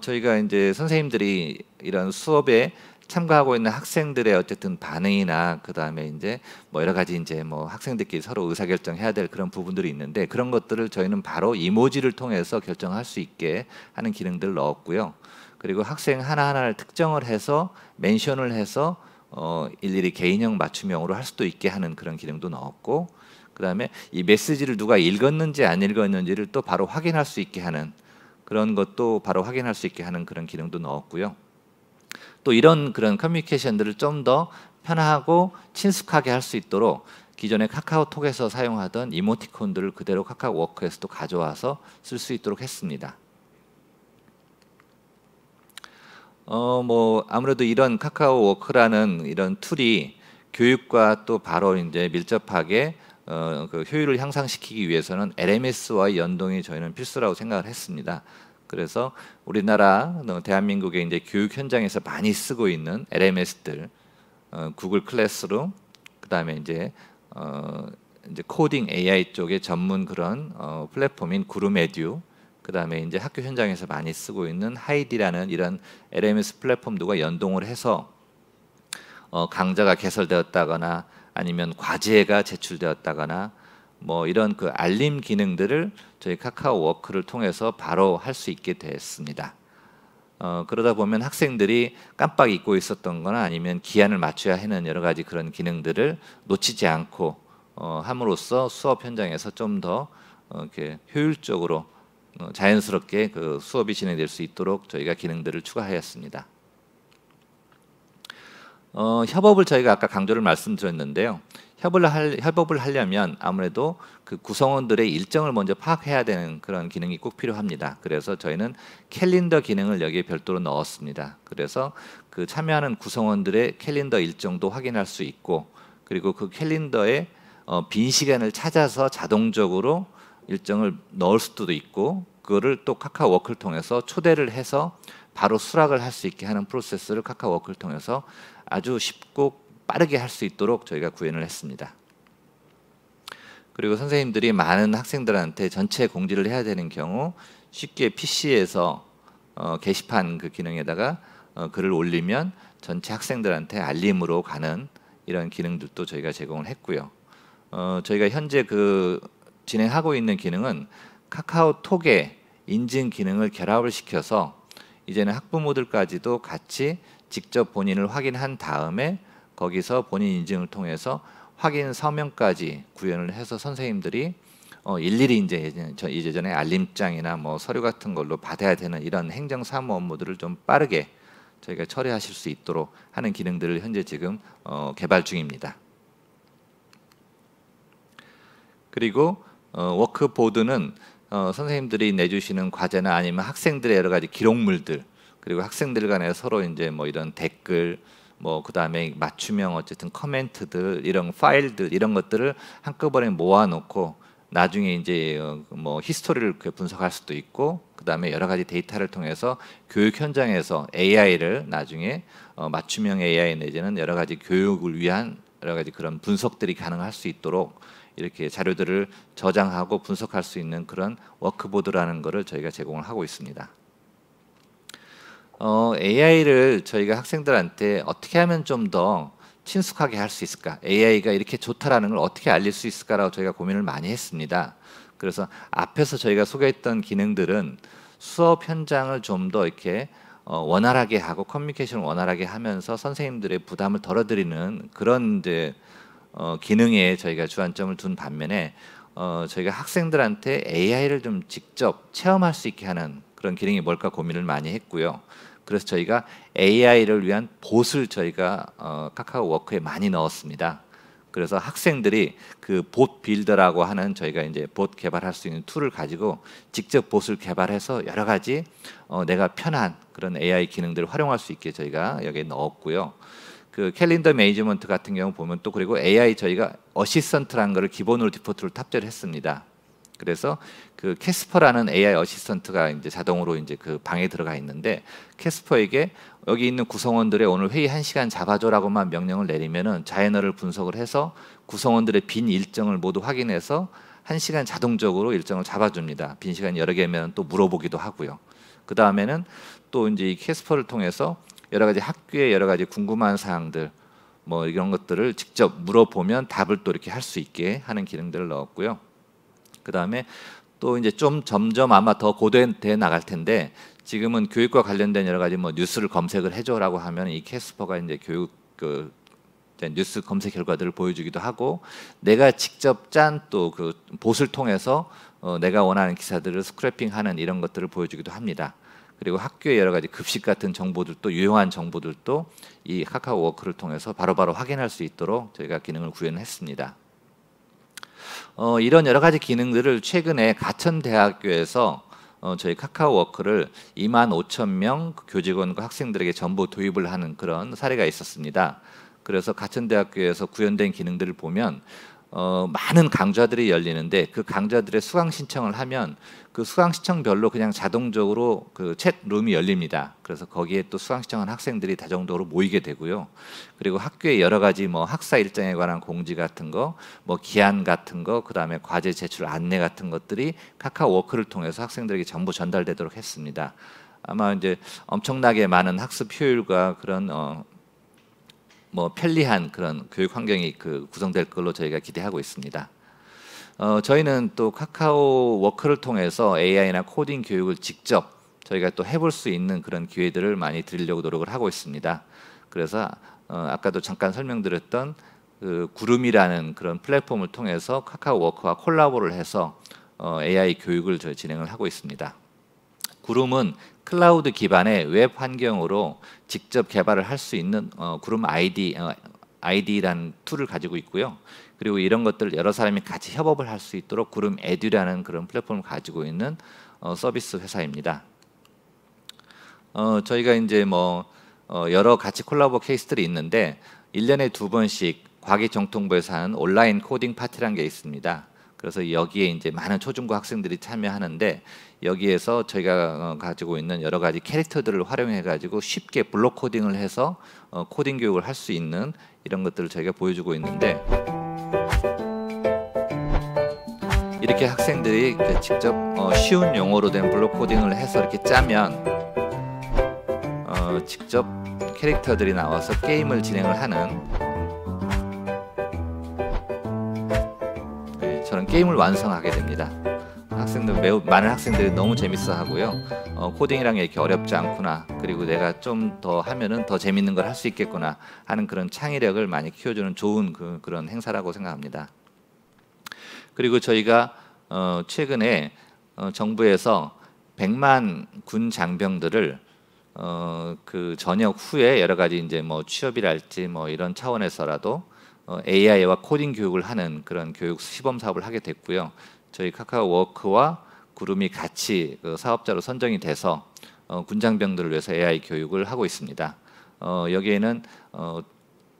저희가 이제 선생님들이 이런 수업에 참가하고 있는 학생들의 어쨌든 반응이나 그 다음에 이제 뭐 여러 가지 이제 뭐 학생들끼리 서로 의사결정해야 될 그런 부분들이 있는데, 그런 것들을 저희는 바로 이모지를 통해서 결정할 수 있게 하는 기능들을 넣었고요. 그리고 학생 하나하나를 특정을 해서 멘션을 해서 일일이 개인형 맞춤형으로 할 수도 있게 하는 그런 기능도 넣었고, 그 다음에 이 메시지를 누가 읽었는지 안 읽었는지를 또 바로 확인할 수 있게 하는 그런 것도 바로 확인할 수 있게 하는 그런 기능도 넣었고요. 또 이런 그런 커뮤니케이션들을 좀 더 편하고 친숙하게 할 수 있도록 기존의 카카오톡에서 사용하던 이모티콘들을 그대로 카카오 워크에서도 가져와서 쓸 수 있도록 했습니다. 뭐 아무래도 이런 카카오 워크라는 이런 툴이 교육과 또 바로 이제 밀접하게 그 효율을 향상시키기 위해서는 LMS와의 연동이 저희는 필수라고 생각을 했습니다. 그래서 우리나라 대한민국의 이제 교육 현장에서 많이 쓰고 있는 LMS들, 구글 클래스룸, 그다음에 이제 코딩 AI 쪽의 전문 그런 플랫폼인 구름에듀, 그다음에 이제 학교 현장에서 많이 쓰고 있는 하이디라는 이런 LMS 플랫폼들과 연동을 해서 강좌가 개설되었다거나 아니면 과제가 제출되었다거나 뭐 이런 그 알림 기능들을 저희 카카오 워크를 통해서 바로 할 수 있게 됐습니다. 그러다 보면 학생들이 깜빡 잊고 있었던 거나 아니면 기한을 맞춰야 하는 여러 가지 그런 기능들을 놓치지 않고 함으로써 수업 현장에서 좀 더 이렇게 효율적으로 자연스럽게 그 수업이 진행될 수 있도록 저희가 기능들을 추가하였습니다. 협업을 저희가 아까 강조를 말씀드렸는데요. 협업을 하려면 아무래도 그 구성원들의 일정을 먼저 파악해야 되는 그런 기능이 꼭 필요합니다. 그래서 저희는 캘린더 기능을 여기에 별도로 넣었습니다. 그래서 그 참여하는 구성원들의 캘린더 일정도 확인할 수 있고, 그리고 그 캘린더에 빈 시간을 찾아서 자동적으로 일정을 넣을 수도 있고 그거를 또 카카오워크를 통해서 초대를 해서 바로 수락을 할 수 있게 하는 프로세스를 카카오워크를 통해서 아주 쉽고 빠르게 할 수 있도록 저희가 구현을 했습니다. 그리고 선생님들이 많은 학생들한테 전체 공지를 해야 되는 경우 쉽게 PC에서 게시판 그 기능에다가 글을 올리면 전체 학생들한테 알림으로 가는 이런 기능들도 저희가 제공을 했고요. 저희가 현재 그 진행하고 있는 기능은 카카오톡에 인증 기능을 결합을 시켜서 이제는 학부모들까지도 같이 직접 본인을 확인한 다음에 거기서 본인 인증을 통해서 확인 서명까지 구현을 해서 선생님들이 일일이 이제 이제전에 알림장이나 뭐 서류 같은 걸로 받아야 되는 이런 행정 사무 업무들을 좀 빠르게 저희가 처리하실 수 있도록 하는 기능들을 현재 지금 개발 중입니다. 그리고 워크보드는 선생님들이 내주시는 과제나 아니면 학생들의 여러 가지 기록물들 그리고 학생들 간에 서로 이제 뭐 이런 댓글 뭐 그다음에 맞춤형 어쨌든 커멘트들 이런 파일들 이런 것들을 한꺼번에 모아놓고 나중에 이제 뭐 히스토리를 분석할 수도 있고 그다음에 여러 가지 데이터를 통해서 교육 현장에서 AI를 나중에 맞춤형 AI 내지는 여러 가지 교육을 위한 여러 가지 그런 분석들이 가능할 수 있도록 이렇게 자료들을 저장하고 분석할 수 있는 그런 워크보드라는 것을 저희가 제공을 하고 있습니다. AI를 저희가 학생들한테 어떻게 하면 좀 더 친숙하게 할 수 있을까? AI가 이렇게 좋다라는 걸 어떻게 알릴 수 있을까라고 저희가 고민을 많이 했습니다. 그래서 앞에서 저희가 소개했던 기능들은 수업 현장을 좀 더 이렇게 원활하게 하고 커뮤니케이션을 원활하게 하면서 선생님들의 부담을 덜어드리는 그런 이제 기능에 저희가 주안점을 둔 반면에 저희가 학생들한테 AI를 좀 직접 체험할 수 있게 하는 그런 기능이 뭘까 고민을 많이 했고요. 그래서 저희가 AI를 위한 봇을 저희가 카카오워크에 많이 넣었습니다. 그래서 학생들이 그 봇 빌더라고 하는 저희가 이제 봇 개발할 수 있는 툴을 가지고 직접 봇을 개발해서 여러 가지 내가 편한 그런 AI 기능들을 활용할 수 있게 저희가 여기에 넣었고요. 그 캘린더 매니지먼트 같은 경우 보면 또 그리고 AI 저희가 어시스턴트라는 거를 기본으로 디포트로 탑재를 했습니다. 그래서 그 캐스퍼라는 AI 어시스턴트가 이제 자동으로 이제 그 방에 들어가 있는데 캐스퍼에게 여기 있는 구성원들의 오늘 회의 1시간 잡아줘라고만 명령을 내리면은 자연어를 분석을 해서 구성원들의 빈 일정을 모두 확인해서 1시간 자동적으로 일정을 잡아줍니다. 빈 시간이 여러 개면 또 물어보기도 하고요. 그 다음에는 또 이제 이 캐스퍼를 통해서 여러 가지 학교의 여러 가지 궁금한 사항들 뭐 이런 것들을 직접 물어보면 답을 또 이렇게 할 수 있게 하는 기능들을 넣었고요. 그 다음에 또 이제 좀 점점 아마 더 고도돼 나갈 텐데 지금은 교육과 관련된 여러 가지 뭐 뉴스를 검색을 해줘라고 하면 이 캐스퍼가 이제 교육 그 뉴스 검색 결과들을 보여주기도 하고 내가 직접 짠 또 그 봇을 통해서 내가 원하는 기사들을 스크래핑하는 이런 것들을 보여주기도 합니다. 그리고 학교의 여러 가지 급식 같은 정보들도 유용한 정보들도 이 카카오워크를 통해서 바로바로 확인할 수 있도록 저희가 기능을 구현했습니다. 이런 여러 가지 기능들을 최근에 가천대학교에서 저희 카카오워크를 25,000명 교직원과 학생들에게 전부 도입을 하는 그런 사례가 있었습니다. 그래서 가천대학교에서 구현된 기능들을 보면 많은 강좌들이 열리는데 그 강좌들의 수강 신청을 하면 그 수강 신청별로 그냥 자동적으로 그 챗룸이 열립니다. 그래서 거기에 또 수강 신청한 학생들이 다정적으로 모이게 되고요. 그리고 학교의 여러 가지 뭐 학사 일정에 관한 공지 같은 거, 뭐 기한 같은 거, 그 다음에 과제 제출 안내 같은 것들이 카카오워크를 통해서 학생들에게 전부 전달되도록 했습니다. 아마 이제 엄청나게 많은 학습 효율과 그런 뭐 편리한 그런 교육 환경이 그 구성될 걸로 저희가 기대하고 있습니다. 저희는 또 카카오워크를 통해서 AI나 코딩 교육을 직접 저희가 또 해볼 수 있는 그런 기회들을 많이 드리려고 노력을 하고 있습니다. 그래서 아까도 잠깐 설명드렸던 그 구름이라는 그런 플랫폼을 통해서 카카오워크와 콜라보를 해서 AI 교육을 저희 진행을 하고 있습니다. 구름은 클라우드 기반의 웹 환경으로 직접 개발을 할 수 있는 구름 ID라는 툴을 가지고 있고요. 그리고 이런 것들을 여러 사람이 같이 협업을 할 수 있도록 구름 에듀라는 그런 플랫폼을 가지고 있는 서비스 회사입니다. 저희가 이제 뭐 여러 같이 콜라보 케이스들이 있는데 1년에 2번씩 과기정통부에서 하는 온라인 코딩 파티라는 게 있습니다. 그래서 여기에 이제 많은 초중고 학생들이 참여하는데 여기에서 저희가 가지고 있는 여러 가지 캐릭터들을 활용해 가지고 쉽게 블록 코딩을 해서 코딩 교육을 할 수 있는 이런 것들을 저희가 보여주고 있는데, 이렇게 학생들이 이렇게 직접 쉬운 용어로 된 블록 코딩을 해서 이렇게 짜면 직접 캐릭터들이 나와서 게임을 진행을 하는, 저는 게임을 완성하게 됩니다. 매우 많은 학생들이 너무 재밌어 하고요. 코딩이란 게 이렇게 어렵지 않구나, 그리고 내가 좀 더 하면은 더 재밌는 걸 할 수 있겠구나 하는 그런 창의력을 많이 키워주는 좋은 그런 행사라고 생각합니다. 그리고 저희가 최근에 정부에서 100만 군 장병들을 그 전역 후에 여러 가지 이제 뭐 취업이랄지 뭐 이런 차원에서라도 AI와 코딩 교육을 하는 그런 교육 시범 사업을 하게 됐고요. 저희 카카오워크와 구름이 같이 그 사업자로 선정이 돼서 군장병들을 위해서 AI 교육을 하고 있습니다. 여기에는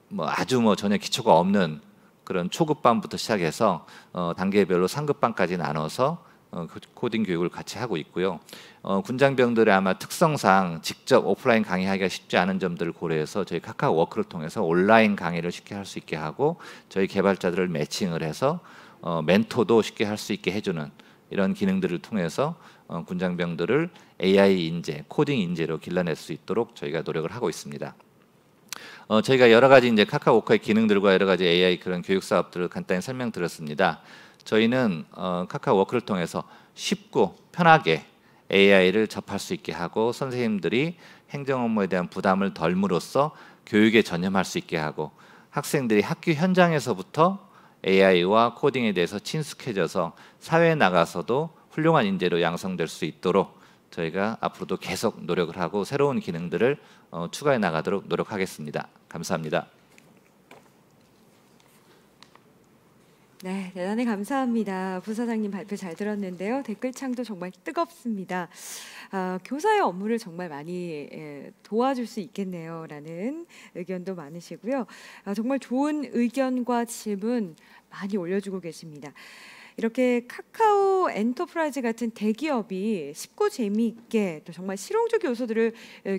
뭐 아주 뭐 전혀 기초가 없는 그런 초급반부터 시작해서 단계별로 상급반까지 나눠서 코딩 교육을 같이 하고 있고요. 군장병들의 아마 특성상 직접 오프라인 강의하기가 쉽지 않은 점들을 고려해서 저희 카카오워크를 통해서 온라인 강의를 쉽게 할 수 있게 하고, 저희 개발자들을 매칭을 해서 멘토도 쉽게 할 수 있게 해주는 이런 기능들을 통해서 군장병들을 AI 인재, 코딩 인재로 길러낼 수 있도록 저희가 노력을 하고 있습니다. 저희가 여러 가지 이제 카카오워크의 기능들과 여러 가지 AI 그런 교육 사업들을 간단히 설명드렸습니다. 저희는 카카오워크를 통해서 쉽고 편하게 AI를 접할 수 있게 하고, 선생님들이 행정 업무에 대한 부담을 덜므로써 교육에 전념할 수 있게 하고, 학생들이 학교 현장에서부터 AI와 코딩에 대해서 친숙해져서 사회에 나가서도 훌륭한 인재로 양성될 수 있도록 저희가 앞으로도 계속 노력을 하고 새로운 기능들을 추가해 나가도록 노력하겠습니다. 감사합니다. 네, 대단히 감사합니다. 부사장님 발표 잘 들었는데요. 댓글창도 정말 뜨겁습니다. 교사의 업무를 정말 많이 도와줄 수 있겠네요 라는 의견도 많으시고요. 정말 좋은 의견과 질문 많이 올려주고 계십니다. 이렇게 카카오 엔터프라이즈 같은 대기업이 쉽고 재미있게 또 정말 실용적 요소들을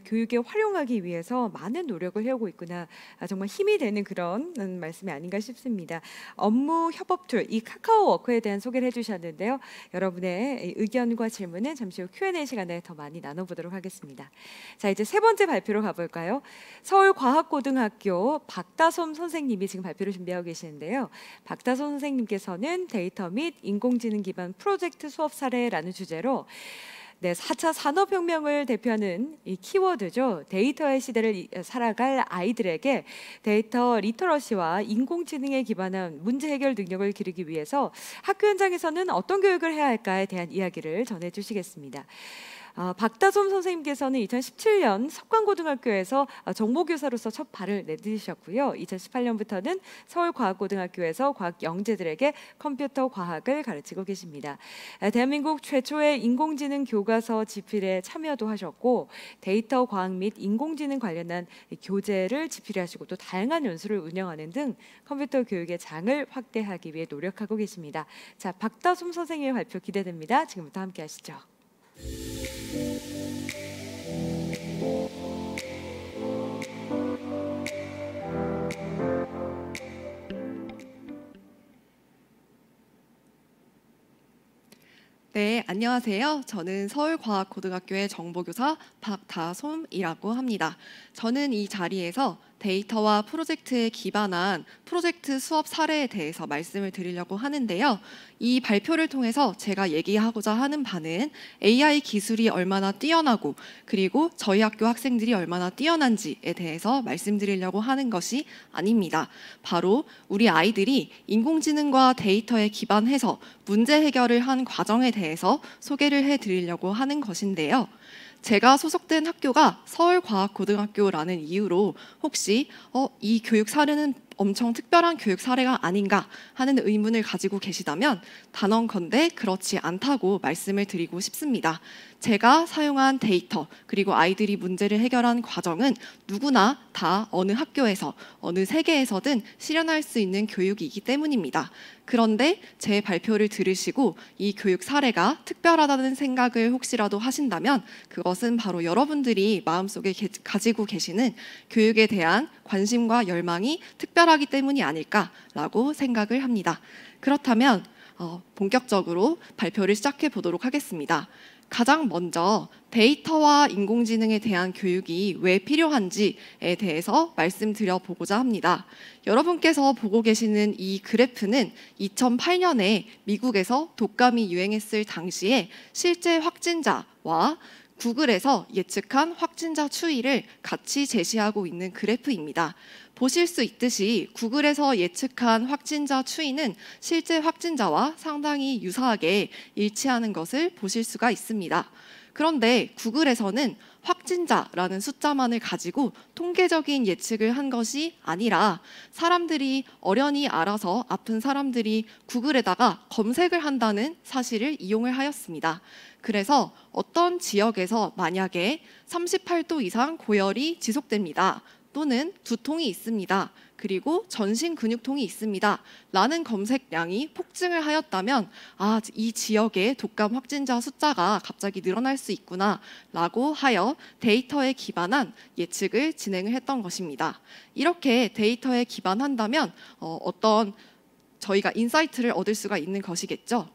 교육에 활용하기 위해서 많은 노력을 해오고 있구나, 정말 힘이 되는 그런 말씀이 아닌가 싶습니다. 업무 협업 툴, 이 카카오워크에 대한 소개를 해주셨는데요. 여러분의 의견과 질문은 잠시 후 Q&A 시간에 더 많이 나눠보도록 하겠습니다. 자, 이제 세 번째 발표로 가볼까요? 서울과학고등학교 박다솜 선생님이 지금 발표를 준비하고 계시는데요. 박다솜 선생님께서는 데이터 및 인공지능 기반 프로젝트 수업 사례라는 주제로 4차 산업혁명을 대표하는 이 키워드죠. 데이터의 시대를 살아갈 아이들에게 데이터 리터러시와 인공지능에 기반한 문제 해결 능력을 기르기 위해서 학교 현장에서는 어떤 교육을 해야 할까에 대한 이야기를 전해주시겠습니다. 박다솜 선생님께서는 2017년 석관고등학교에서 정보교사로서 첫 발을 내디디셨고요. 2018년부터는 서울과학고등학교에서 과학 영재들에게 컴퓨터 과학을 가르치고 계십니다. 대한민국 최초의 인공지능 교과서 집필에 참여도 하셨고, 데이터 과학 및 인공지능 관련한 교재를 집필하시고 또 다양한 연수를 운영하는 등 컴퓨터 교육의 장을 확대하기 위해 노력하고 계십니다. 자, 박다솜 선생님의 발표 기대됩니다. 지금부터 함께 하시죠. 네, 안녕하세요. 저는 서울과학고등학교의 정보교사 박다솜이라고 합니다. 저는 이 자리에서 데이터와 프로젝트에 기반한 프로젝트 수업 사례에 대해서 말씀을 드리려고 하는데요. 이 발표를 통해서 제가 얘기하고자 하는 바는 AI 기술이 얼마나 뛰어나고, 그리고 저희 학교 학생들이 얼마나 뛰어난지에 대해서 말씀드리려고 하는 것이 아닙니다. 바로 우리 아이들이 인공지능과 데이터에 기반해서 문제 해결을 한 과정에 대해서 소개를 해드리려고 하는 것인데요. 제가 소속된 학교가 서울과학고등학교라는 이유로 혹시 이 교육 사례는 엄청 특별한 교육 사례가 아닌가 하는 의문을 가지고 계시다면 단언컨대 그렇지 않다고 말씀을 드리고 싶습니다. 제가 사용한 데이터, 그리고 아이들이 문제를 해결한 과정은 누구나 다 어느 학교에서 어느 세계에서든 실현할 수 있는 교육이기 때문입니다. 그런데 제 발표를 들으시고 이 교육 사례가 특별하다는 생각을 혹시라도 하신다면 그것은 바로 여러분들이 마음속에 가지고 계시는 교육에 대한 관심과 열망이 특별하기 때문이 아닐까라고 생각을 합니다. 그렇다면 본격적으로 발표를 시작해 보도록 하겠습니다. 가장 먼저 데이터와 인공지능에 대한 교육이 왜 필요한지에 대해서 말씀드려 보고자 합니다. 여러분께서 보고 계시는 이 그래프는 2008년에 미국에서 독감이 유행했을 당시에 실제 확진자와 구글에서 예측한 확진자 추이를 같이 제시하고 있는 그래프입니다. 보실 수 있듯이 구글에서 예측한 확진자 추이는 실제 확진자와 상당히 유사하게 일치하는 것을 보실 수가 있습니다. 그런데 구글에서는 확진자라는 숫자만을 가지고 통계적인 예측을 한 것이 아니라 사람들이 어련히 알아서 아픈 사람들이 구글에다가 검색을 한다는 사실을 이용을 하였습니다. 그래서 어떤 지역에서 만약에 38도 이상 고열이 지속됩니다. 또는 두통이 있습니다. 그리고 전신 근육통이 있습니다. 라는 검색량이 폭증을 하였다면 이 지역의 독감 확진자 숫자가 갑자기 늘어날 수 있구나 라고 하여 데이터에 기반한 예측을 진행을 했던 것입니다. 이렇게 데이터에 기반한다면 어떤 저희가 인사이트를 얻을 수가 있는 것이겠죠.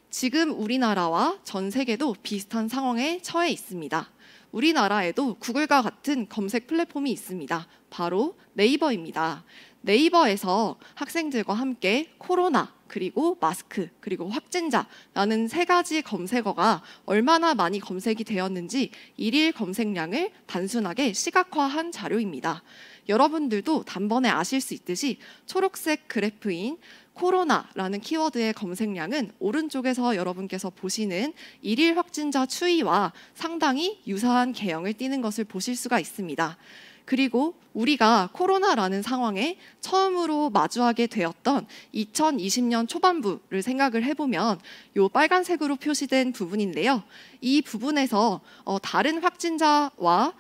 지금 우리나라와 전 세계도 비슷한 상황에 처해 있습니다. 우리나라에도 구글과 같은 검색 플랫폼이 있습니다. 바로 네이버입니다. 네이버에서 학생들과 함께 코로나, 그리고 마스크, 그리고 확진자라는 세 가지 검색어가 얼마나 많이 검색이 되었는지 일일 검색량을 단순하게 시각화한 자료입니다. 여러분들도 단번에 아실 수 있듯이 초록색 그래프인 코로나라는 키워드의 검색량은 오른쪽에서 여러분께서 보시는 일일 확진자 추이와 상당히 유사한 개형을 띠는 것을 보실 수가 있습니다. 그리고 우리가 코로나라는 상황에 처음으로 마주하게 되었던 2020년 초반부를 생각을 해보면 이 빨간색으로 표시된 부분인데요. 이 부분에서 다른 확진자와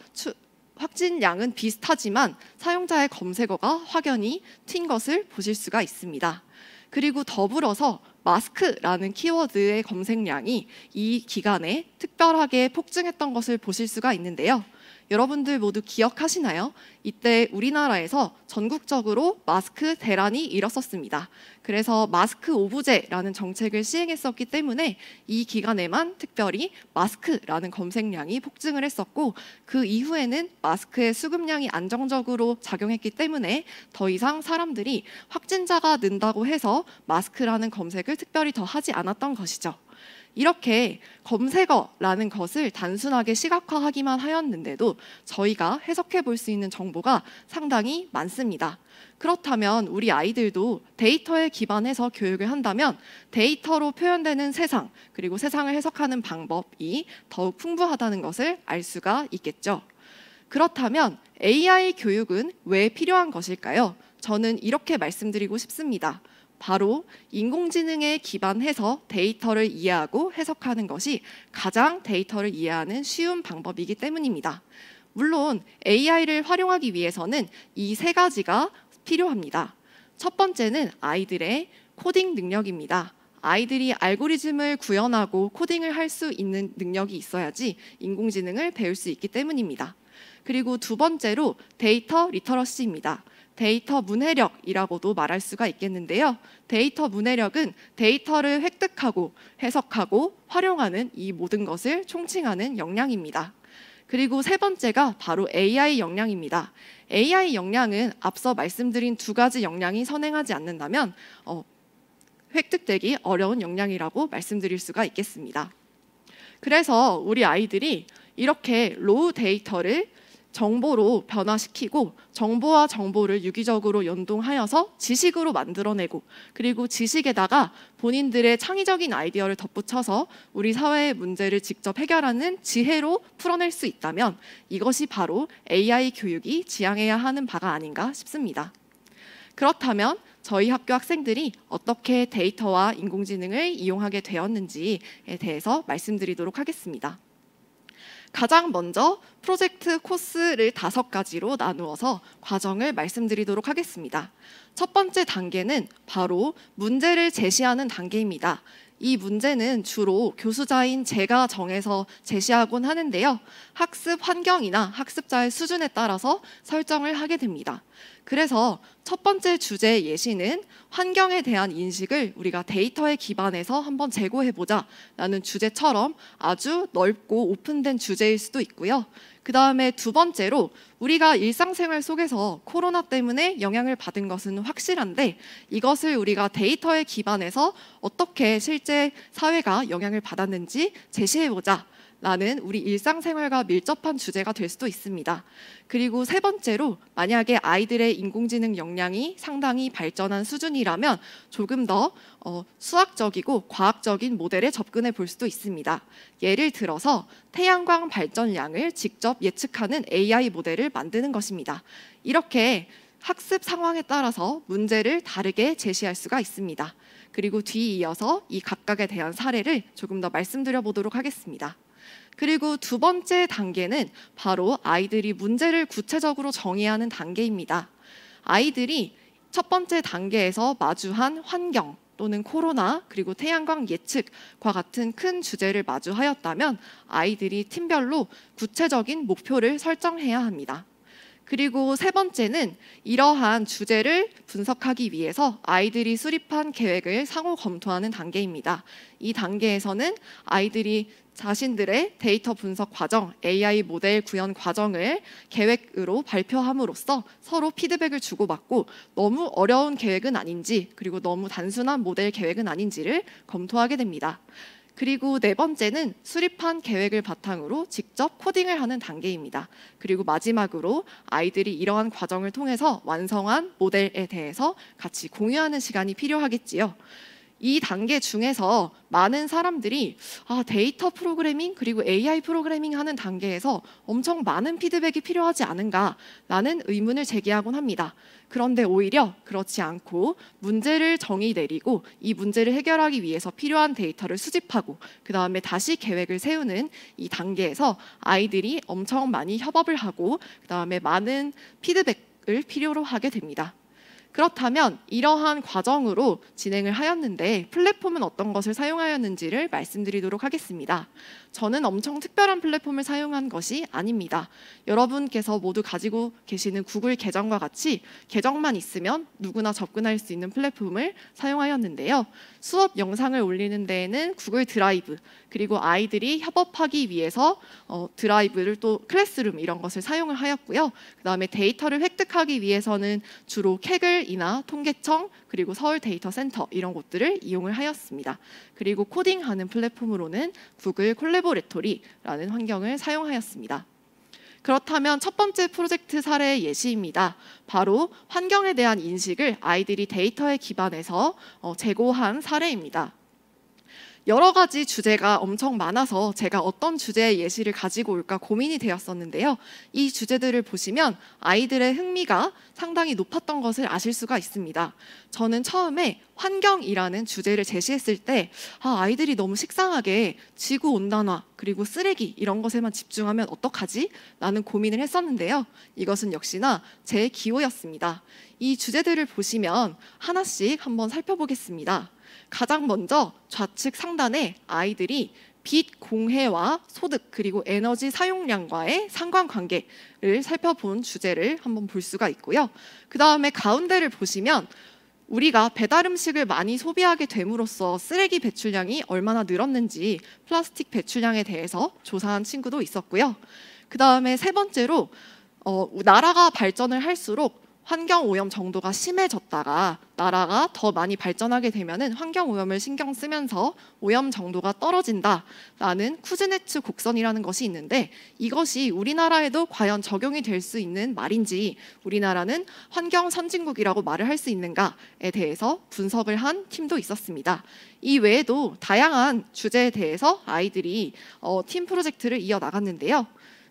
확진량은 비슷하지만 사용자의 검색어가 확연히 튄 것을 보실 수가 있습니다. 그리고 더불어서 마스크라는 키워드의 검색량이 이 기간에 특별하게 폭증했던 것을 보실 수가 있는데요. 여러분들 모두 기억하시나요? 이때 우리나라에서 전국적으로 마스크 대란이 일었었습니다. 그래서 마스크 오부제라는 정책을 시행했었기 때문에 이 기간에만 특별히 마스크라는 검색량이 폭증을 했었고 그 이후에는 마스크의 수급량이 안정적으로 작용했기 때문에 더 이상 사람들이 확진자가 는다고 해서 마스크라는 검색을 특별히 더 하지 않았던 것이죠. 이렇게 검색어라는 것을 단순하게 시각화하기만 하였는데도 저희가 해석해 볼 수 있는 정보가 상당히 많습니다. 그렇다면 우리 아이들도 데이터에 기반해서 교육을 한다면 데이터로 표현되는 세상, 그리고 세상을 해석하는 방법이 더욱 풍부하다는 것을 알 수가 있겠죠. 그렇다면 AI 교육은 왜 필요한 것일까요? 저는 이렇게 말씀드리고 싶습니다. 바로 인공지능에 기반해서 데이터를 이해하고 해석하는 것이 가장 데이터를 이해하는 쉬운 방법이기 때문입니다. 물론 AI를 활용하기 위해서는 이 세 가지가 필요합니다. 첫 번째는 아이들의 코딩 능력입니다. 아이들이 알고리즘을 구현하고 코딩을 할 수 있는 능력이 있어야지 인공지능을 배울 수 있기 때문입니다. 그리고 두 번째로 데이터 리터러시입니다. 데이터 문해력이라고도 말할 수가 있겠는데요. 데이터 문해력은 데이터를 획득하고 해석하고 활용하는 이 모든 것을 총칭하는 역량입니다. 그리고 세 번째가 바로 AI 역량입니다. AI 역량은 앞서 말씀드린 두 가지 역량이 선행하지 않는다면 획득되기 어려운 역량이라고 말씀드릴 수가 있겠습니다. 그래서 우리 아이들이 이렇게 로우 데이터를 정보로 변화시키고 정보와 정보를 유기적으로 연동하여서 지식으로 만들어내고 그리고 지식에다가 본인들의 창의적인 아이디어를 덧붙여서 우리 사회의 문제를 직접 해결하는 지혜로 풀어낼 수 있다면 이것이 바로 AI 교육이 지향해야 하는 바가 아닌가 싶습니다. 그렇다면 저희 학교 학생들이 어떻게 데이터와 인공지능을 이용하게 되었는지에 대해서 말씀드리도록 하겠습니다. 가장 먼저 프로젝트 코스를 5가지로 나누어서 과정을 말씀드리도록 하겠습니다. 첫 번째 단계는 바로 문제를 제시하는 단계입니다. 이 문제는 주로 교수자인 제가 정해서 제시하곤 하는데요. 학습 환경이나 학습자의 수준에 따라서 설정을 하게 됩니다. 그래서 첫 번째 주제 예시는 환경에 대한 인식을 우리가 데이터에 기반해서 한번 재고해보자 라는 주제처럼 아주 넓고 오픈된 주제일 수도 있고요. 그 다음에 두 번째로 우리가 일상생활 속에서 코로나 때문에 영향을 받은 것은 확실한데 이것을 우리가 데이터에 기반해서 어떻게 실제 사회가 영향을 받았는지 제시해보자 라는 우리 일상생활과 밀접한 주제가 될 수도 있습니다. 그리고 세 번째로 만약에 아이들의 인공지능 역량이 상당히 발전한 수준이라면 조금 더 수학적이고 과학적인 모델에 접근해 볼 수도 있습니다. 예를 들어서 태양광 발전량을 직접 예측하는 AI 모델을 만드는 것입니다. 이렇게 학습 상황에 따라서 문제를 다르게 제시할 수가 있습니다. 그리고 뒤이어서 이 각각에 대한 사례를 조금 더 말씀드려 보도록 하겠습니다. 그리고 두 번째 단계는 바로 아이들이 문제를 구체적으로 정의하는 단계입니다. 아이들이 첫 번째 단계에서 마주한 환경 또는 코로나 그리고 태양광 예측과 같은 큰 주제를 마주하였다면 아이들이 팀별로 구체적인 목표를 설정해야 합니다. 그리고 세 번째는 이러한 주제를 분석하기 위해서 아이들이 수립한 계획을 상호 검토하는 단계입니다. 이 단계에서는 아이들이 자신들의 데이터 분석 과정, AI 모델 구현 과정을 계획으로 발표함으로써 서로 피드백을 주고받고 너무 어려운 계획은 아닌지 그리고 너무 단순한 모델 계획은 아닌지를 검토하게 됩니다. 그리고 네 번째는 수립한 계획을 바탕으로 직접 코딩을 하는 단계입니다. 그리고 마지막으로 아이들이 이러한 과정을 통해서 완성한 모델에 대해서 같이 공유하는 시간이 필요하겠지요. 이 단계 중에서 많은 사람들이 데이터 프로그래밍 그리고 AI 프로그래밍 하는 단계에서 엄청 많은 피드백이 필요하지 않은가라는 의문을 제기하곤 합니다. 그런데 오히려 그렇지 않고 문제를 정의 내리고 이 문제를 해결하기 위해서 필요한 데이터를 수집하고 그 다음에 다시 계획을 세우는 이 단계에서 아이들이 엄청 많이 협업을 하고 그 다음에 많은 피드백을 필요로 하게 됩니다. 그렇다면 이러한 과정으로 진행을 하였는데 플랫폼은 어떤 것을 사용하였는지를 말씀드리도록 하겠습니다. 저는 엄청 특별한 플랫폼을 사용한 것이 아닙니다. 여러분께서 모두 가지고 계시는 구글 계정과 같이 계정만 있으면 누구나 접근할 수 있는 플랫폼을 사용하였는데요. 수업 영상을 올리는 데에는 구글 드라이브 그리고 아이들이 협업하기 위해서 드라이브를 또 클래스룸 이런 것을 사용을 하였고요. 그 다음에 데이터를 획득하기 위해서는 주로 캐글이나 통계청 그리고 서울 데이터 센터 이런 곳들을 이용을 하였습니다. 그리고 코딩하는 플랫폼으로는 구글 콜래보레토리라는 환경을 사용하였습니다. 그렇다면 첫 번째 프로젝트 사례의 예시입니다. 바로 환경에 대한 인식을 아이들이 데이터에 기반해서 제고한 사례입니다. 여러 가지 주제가 엄청 많아서 제가 어떤 주제의 예시를 가지고 올까 고민이 되었었는데요. 이 주제들을 보시면 아이들의 흥미가 상당히 높았던 것을 아실 수가 있습니다. 저는 처음에 환경이라는 주제를 제시했을 때 아이들이 너무 식상하게 지구온난화 그리고 쓰레기 이런 것에만 집중하면 어떡하지? 라는 고민을 했었는데요. 이것은 역시나 제 기호였습니다. 이 주제들을 보시면 하나씩 한번 살펴보겠습니다. 가장 먼저 좌측 상단에 아이들이 빛 공해와 소득 그리고 에너지 사용량과의 상관관계를 살펴본 주제를 한번 볼 수가 있고요. 그 다음에 가운데를 보시면 우리가 배달 음식을 많이 소비하게 됨으로써 쓰레기 배출량이 얼마나 늘었는지 플라스틱 배출량에 대해서 조사한 친구도 있었고요. 그 다음에 세 번째로 나라가 발전을 할수록 환경오염 정도가 심해졌다가 나라가 더 많이 발전하게 되면은 환경오염을 신경 쓰면서 오염 정도가 떨어진다라는 쿠즈네츠 곡선이라는 것이 있는데 이것이 우리나라에도 과연 적용이 될 수 있는 말인지 우리나라는 환경 선진국이라고 말을 할 수 있는가에 대해서 분석을 한 팀도 있었습니다. 이 외에도 다양한 주제에 대해서 아이들이 팀 프로젝트를 이어나갔는데요.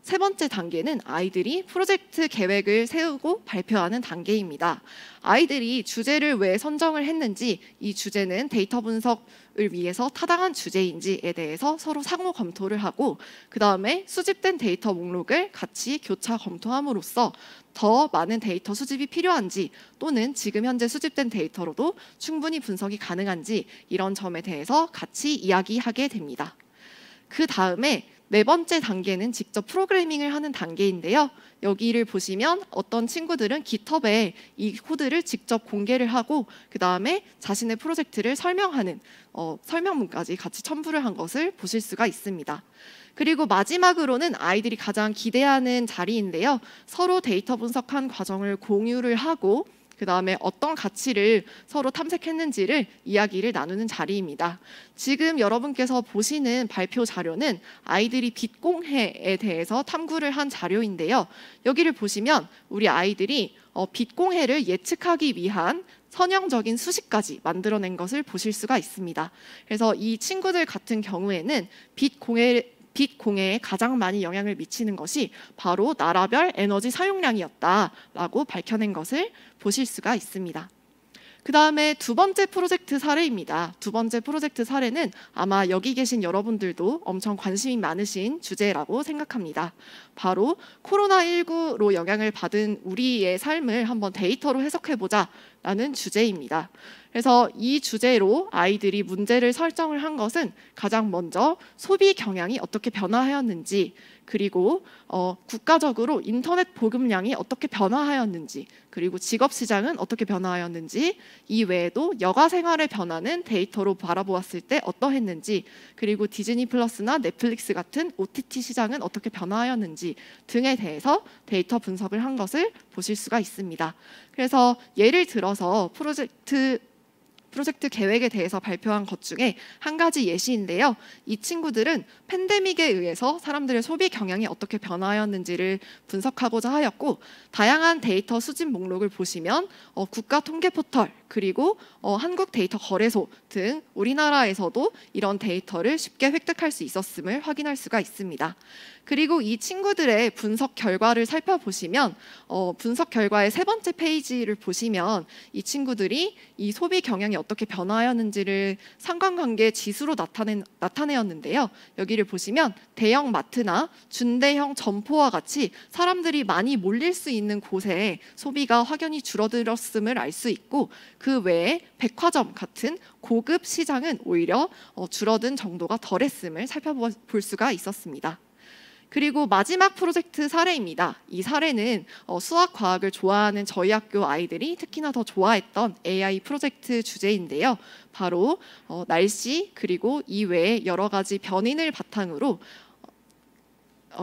세 번째 단계는 아이들이 프로젝트 계획을 세우고 발표하는 단계입니다. 아이들이 주제를 왜 선정을 했는지, 이 주제는 데이터 분석을 위해서 타당한 주제인지에 대해서 서로 상호 검토를 하고, 그 다음에 수집된 데이터 목록을 같이 교차 검토함으로써 더 많은 데이터 수집이 필요한지, 또는 지금 현재 수집된 데이터로도 충분히 분석이 가능한지, 이런 점에 대해서 같이 이야기하게 됩니다. 그 다음에 네 번째 단계는 직접 프로그래밍을 하는 단계인데요. 여기를 보시면 어떤 친구들은 깃허브에 이 코드를 직접 공개를 하고, 그 다음에 자신의 프로젝트를 설명하는 설명문까지 같이 첨부를 한 것을 보실 수가 있습니다. 그리고 마지막으로는 아이들이 가장 기대하는 자리인데요. 서로 데이터 분석한 과정을 공유를 하고, 그 다음에 어떤 가치를 서로 탐색했는지를 이야기를 나누는 자리입니다. 지금 여러분께서 보시는 발표 자료는 아이들이 빛공해에 대해서 탐구를 한 자료인데요. 여기를 보시면 우리 아이들이 빛공해를 예측하기 위한 선형적인 수식까지 만들어낸 것을 보실 수가 있습니다. 그래서 이 친구들 같은 경우에는 빛공해에 가장 많이 영향을 미치는 것이 바로 나라별 에너지 사용량이었다라고 밝혀낸 것을 보실 수가 있습니다. 그 다음에 두 번째 프로젝트 사례입니다. 두 번째 프로젝트 사례는 아마 여기 계신 여러분들도 엄청 관심이 많으신 주제라고 생각합니다. 바로 코로나19로 영향을 받은 우리의 삶을 한번 데이터로 해석해보자 라는 주제입니다. 그래서 이 주제로 아이들이 문제를 설정을 한 것은 가장 먼저 소비 경향이 어떻게 변화하였는지, 그리고 국가적으로 인터넷 보급량이 어떻게 변화하였는지, 그리고 직업 시장은 어떻게 변화하였는지, 이 외에도 여가 생활의 변화는 데이터로 바라보았을 때 어떠했는지, 그리고 디즈니 플러스나 넷플릭스 같은 OTT 시장은 어떻게 변화하였는지 등에 대해서 데이터 분석을 한 것을 보실 수가 있습니다. 그래서 예를 들어서 프로젝트 계획에 대해서 발표한 것 중에 한 가지 예시인데요. 이 친구들은 팬데믹에 의해서 사람들의 소비 경향이 어떻게 변화하였는지를 분석하고자 하였고, 다양한 데이터 수집 목록을 보시면 국가 통계 포털, 그리고 한국 데이터 거래소 등 우리나라에서도 이런 데이터를 쉽게 획득할 수 있었음을 확인할 수가 있습니다. 그리고 이 친구들의 분석 결과를 살펴보시면 분석 결과의 세 번째 페이지를 보시면 이 친구들이 이 소비 경향이 어떻게 변화하였는지를 상관관계 지수로 나타내었는데요. 여기를 보시면 대형 마트나 준대형 점포와 같이 사람들이 많이 몰릴 수 있는 곳에 소비가 확연히 줄어들었음을 알 수 있고, 그 외에 백화점 같은 고급 시장은 오히려 줄어든 정도가 덜했음을 살펴볼 수가 있었습니다. 그리고 마지막 프로젝트 사례입니다. 이 사례는 수학, 과학을 좋아하는 저희 학교 아이들이 특히나 더 좋아했던 AI 프로젝트 주제인데요. 바로 날씨, 그리고 이외에 여러 가지 변인을 바탕으로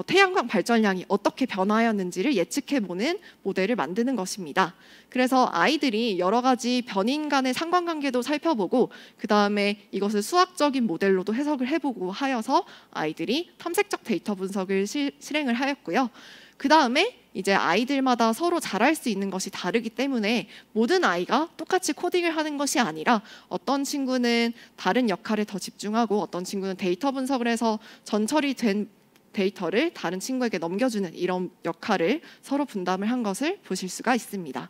태양광 발전량이 어떻게 변화하였는지를 예측해보는 모델을 만드는 것입니다. 그래서 아이들이 여러 가지 변인 간의 상관관계도 살펴보고, 그 다음에 이것을 수학적인 모델로도 해석을 해보고 하여서 아이들이 탐색적 데이터 분석을 실행을 하였고요. 그 다음에 이제 아이들마다 서로 잘할 수 있는 것이 다르기 때문에 모든 아이가 똑같이 코딩을 하는 것이 아니라, 어떤 친구는 다른 역할에 더 집중하고 어떤 친구는 데이터 분석을 해서 전처리된 데이터를 다른 친구에게 넘겨주는 이런 역할을 서로 분담을 한 것을 보실 수가 있습니다.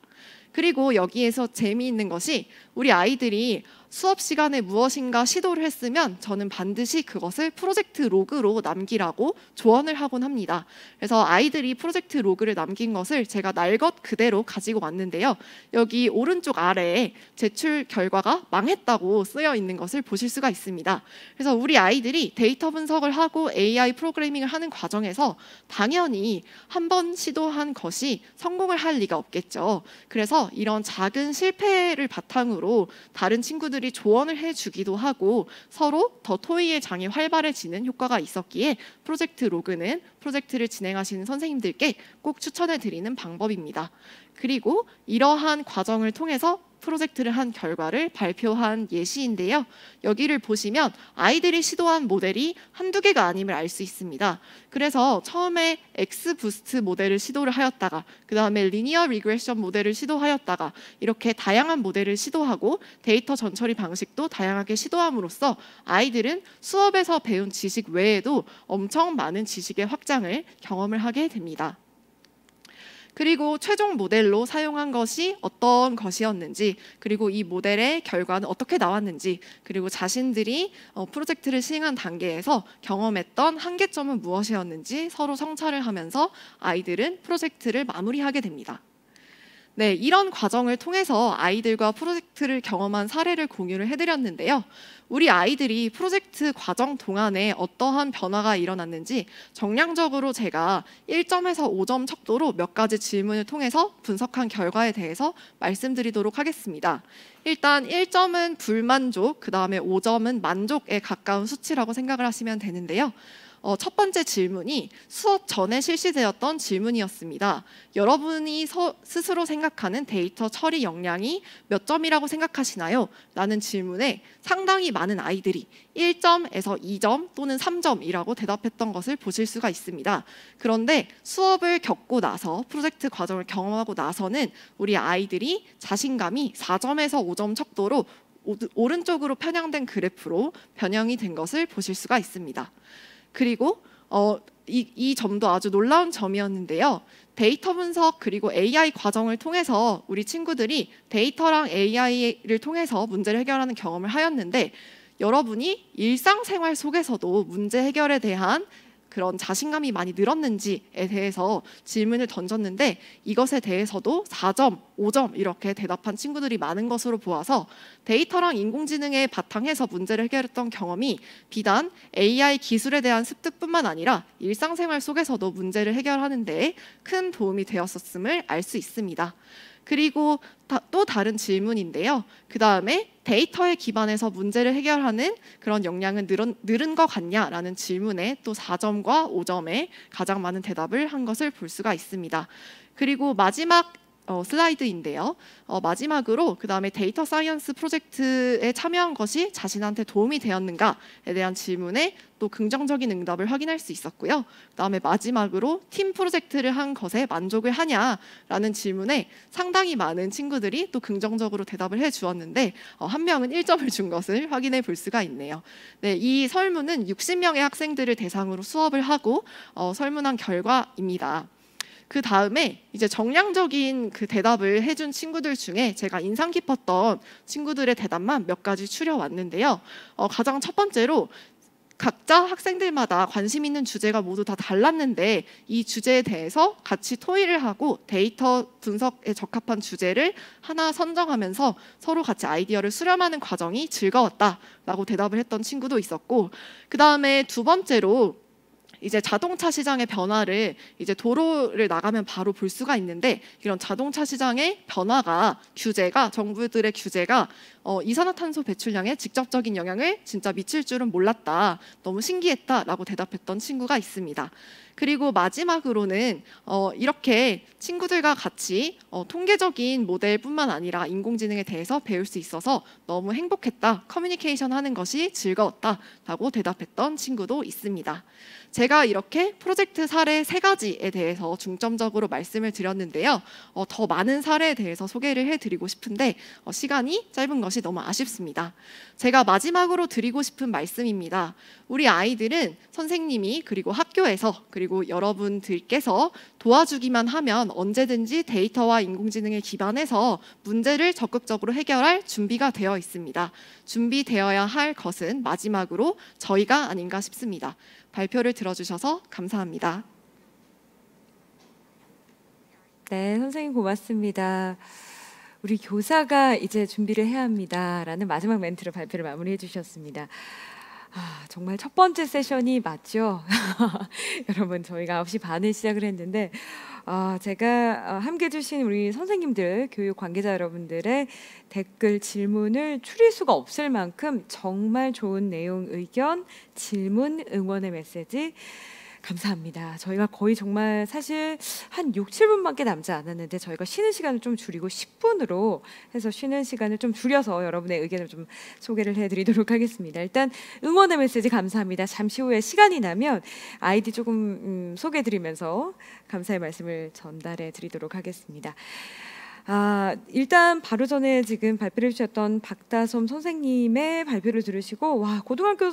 그리고 여기에서 재미있는 것이, 우리 아이들이 수업 시간에 무엇인가 시도를 했으면 저는 반드시 그것을 프로젝트 로그로 남기라고 조언을 하곤 합니다. 그래서 아이들이 프로젝트 로그를 남긴 것을 제가 날 것 그대로 가지고 왔는데요. 여기 오른쪽 아래에 제출 결과가 망했다고 쓰여 있는 것을 보실 수가 있습니다. 그래서 우리 아이들이 데이터 분석을 하고 AI 프로그래밍을 하는 과정에서 당연히 한 번 시도한 것이 성공을 할 리가 없겠죠. 그래서 이런 작은 실패를 바탕으로 다른 친구들이 조언을 해주기도 하고 서로 더 토의의 장이 활발해지는 효과가 있었기에 프로젝트 로그는 프로젝트를 진행하시는 선생님들께 꼭 추천해 드리는 방법입니다. 그리고 이러한 과정을 통해서 프로젝트를 한 결과를 발표한 예시인데요. 여기를 보시면 아이들이 시도한 모델이 한두 개가 아님을 알 수 있습니다. 그래서 처음에 XBoost 모델을 시도를 하였다가 그 다음에 리니어 리그레션 모델을 시도하였다가 이렇게 다양한 모델을 시도하고 데이터 전처리 방식도 다양하게 시도함으로써 아이들은 수업에서 배운 지식 외에도 엄청 많은 지식의 확장을 경험을 하게 됩니다. 그리고 최종 모델로 사용한 것이 어떤 것이었는지, 그리고 이 모델의 결과는 어떻게 나왔는지, 그리고 자신들이 프로젝트를 시행한 단계에서 경험했던 한계점은 무엇이었는지 서로 성찰을 하면서 아이들은 프로젝트를 마무리하게 됩니다. 네, 이런 과정을 통해서 아이들과 프로젝트를 경험한 사례를 공유를 해드렸는데요. 우리 아이들이 프로젝트 과정 동안에 어떠한 변화가 일어났는지 정량적으로 제가 1점에서 5점 척도로 몇 가지 질문을 통해서 분석한 결과에 대해서 말씀드리도록 하겠습니다. 일단 1점은 불만족, 그 다음에 5점은 만족에 가까운 수치라고 생각을 하시면 되는데요. 첫 번째 질문이 수업 전에 실시되었던 질문이었습니다. 여러분이 스스로 생각하는 데이터 처리 역량이 몇 점이라고 생각하시나요? 라는 질문에 상당히 많은 아이들이 1점에서 2점 또는 3점이라고 대답했던 것을 보실 수가 있습니다. 그런데 수업을 겪고 나서 프로젝트 과정을 경험하고 나서는 우리 아이들이 자신감이 4점에서 5점 척도로 오른쪽으로 편향된 그래프로 변형이 된 것을 보실 수가 있습니다. 그리고 이 점도 아주 놀라운 점이었는데요. 데이터 분석 그리고 AI 과정을 통해서 우리 친구들이 데이터랑 AI를 통해서 문제를 해결하는 경험을 하였는데 여러분이 일상생활 속에서도 문제 해결에 대한 그런 자신감이 많이 늘었는지에 대해서 질문을 던졌는데 이것에 대해서도 4점, 5점 이렇게 대답한 친구들이 많은 것으로 보아서 데이터랑 인공지능에 바탕해서 문제를 해결했던 경험이 비단 AI 기술에 대한 습득뿐만 아니라 일상생활 속에서도 문제를 해결하는 데 큰 도움이 되었음을 알 수 있습니다. 그리고 또 다른 질문인데요. 그 다음에 데이터에 기반해서 문제를 해결하는 그런 역량은 늘은 것 같냐라는 질문에 또 4점과 5점에 가장 많은 대답을 한 것을 볼 수가 있습니다. 그리고 마지막 슬라이드인데요. 마지막으로 그 다음에 데이터 사이언스 프로젝트에 참여한 것이 자신한테 도움이 되었는가에 대한 질문에 또 긍정적인 응답을 확인할 수 있었고요. 그 다음에 마지막으로 팀 프로젝트를 한 것에 만족을 하냐라는 질문에 상당히 많은 친구들이 또 긍정적으로 대답을 해주었는데 한 명은 1점을 준 것을 확인해 볼 수가 있네요. 네, 이 설문은 60명의 학생들을 대상으로 수업을 하고 설문한 결과입니다. 그 다음에 이제 정량적인 그 대답을 해준 친구들 중에 제가 인상 깊었던 친구들의 대답만 몇 가지 추려왔는데요. 가장 첫 번째로 각자 학생들마다 관심 있는 주제가 모두 다 달랐는데 이 주제에 대해서 같이 토의를 하고 데이터 분석에 적합한 주제를 하나 선정하면서 서로 같이 아이디어를 수렴하는 과정이 즐거웠다라고 대답을 했던 친구도 있었고, 그 다음에 두 번째로 이제 자동차 시장의 변화를 이제 도로를 나가면 바로 볼 수가 있는데 이런 자동차 시장의 변화가 정부들의 규제가 이산화탄소 배출량에 직접적인 영향을 진짜 미칠 줄은 몰랐다. 너무 신기했다라고 대답했던 친구가 있습니다. 그리고 마지막으로는 이렇게 친구들과 같이 통계적인 모델뿐만 아니라 인공지능에 대해서 배울 수 있어서 너무 행복했다. 커뮤니케이션 하는 것이 즐거웠다라고 대답했던 친구도 있습니다. 제가 이렇게 프로젝트 사례 3가지에 대해서 중점적으로 말씀을 드렸는데요. 더 많은 사례에 대해서 소개를 해드리고 싶은데 시간이 짧은 것이 너무 아쉽습니다. 제가 마지막으로 드리고 싶은 말씀입니다. 우리 아이들은 선생님이 그리고 학교에서 그리고 여러분들께서 도와주기만 하면 언제든지 데이터와 인공지능에 기반해서 문제를 적극적으로 해결할 준비가 되어 있습니다. 준비되어야 할 것은 마지막으로 저희가 아닌가 싶습니다. 발표를 들어주셔서 감사합니다. 네, 선생님 고맙습니다. 우리 교사가 이제 준비를 해야 합니다라는 마지막 멘트로 발표를 마무리해 주셨습니다. 정말 첫 번째 세션이 맞죠? 여러분, 저희가 9시 반에 시작을 했는데 제가 함께해 주신 우리 선생님들, 교육 관계자 여러분들의 댓글, 질문을 추릴 수가 없을 만큼 정말 좋은 내용, 의견, 질문, 응원의 메시지 감사합니다. 저희가 거의 정말 사실 한 6, 7분밖에 남지 않았는데 저희가 쉬는 시간을 좀 줄이고 10분으로 해서 쉬는 시간을 좀 줄여서 여러분의 의견을 좀 소개를 해드리도록 하겠습니다. 일단 응원의 메시지 감사합니다. 잠시 후에 시간이 나면 아이디 조금 소개해드리면서 감사의 말씀을 전달해 드리도록 하겠습니다. 일단 바로 전에 지금 발표를 해주셨던 박다솜 선생님의 발표를 들으시고 와, 고등학교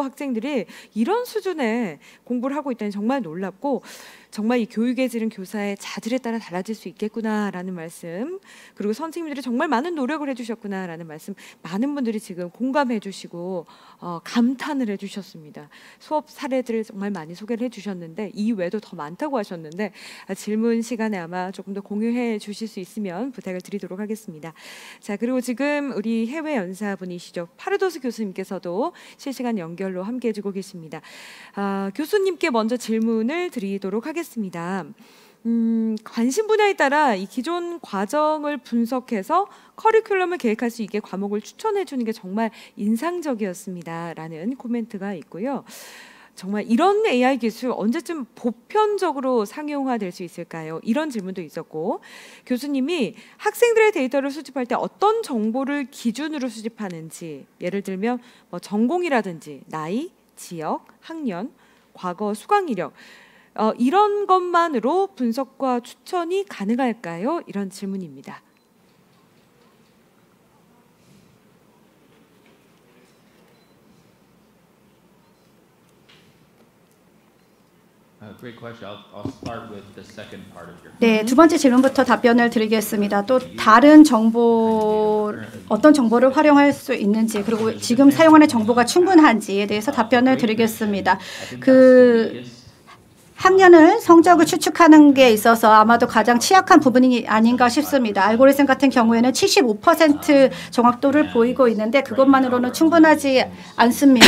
학생들이 이런 수준의 공부를 하고 있다니 정말 놀랍고 정말 이 교육의 질은 교사의 자질에 따라 달라질 수 있겠구나라는 말씀, 그리고 선생님들이 정말 많은 노력을 해주셨구나라는 말씀 많은 분들이 지금 공감해 주시고 감탄을 해주셨습니다. 수업 사례들을 정말 많이 소개를 해주셨는데 이 외에도 더 많다고 하셨는데 질문 시간에 아마 조금 더 공유해 주실 수 있으면 부탁을 드리도록 하겠습니다. 자, 그리고 지금 우리 해외 연사분이시죠, 파르도스 교수님께서도 실시간 연결로 함께해 주고 계십니다. 교수님께 먼저 질문을 드리도록 하겠습니다. 관심 분야에 따라 이 기존 과정을 분석해서 커리큘럼을 계획할 수 있게 과목을 추천해 주는 게 정말 인상적이었습니다 라는 코멘트가 있고요. 정말 이런 AI 기술 언제쯤 보편적으로 상용화될 수 있을까요? 이런 질문도 있었고, 교수님이 학생들의 데이터를 수집할 때 어떤 정보를 기준으로 수집하는지, 예를 들면 뭐 전공이라든지 나이, 지역, 학년, 과거 수강 이력 이런 것만으로 분석과 추천이 가능할까요? 이런 질문입니다. 네, 두 번째 질문부터 답변을 드리겠습니다. 또 다른 정보, 어떤 정보를 활용할 수 있는지, 그리고 지금 사용하는 정보가 충분한지에 대해서 답변을 드리겠습니다. 학년을 성적을 추측하는 게 있어서 아마도 가장 취약한 부분이 아닌가 싶습니다. 알고리즘 같은 경우에는 75% 정확도를 보이고 있는데 그것만으로는 충분하지 않습니다.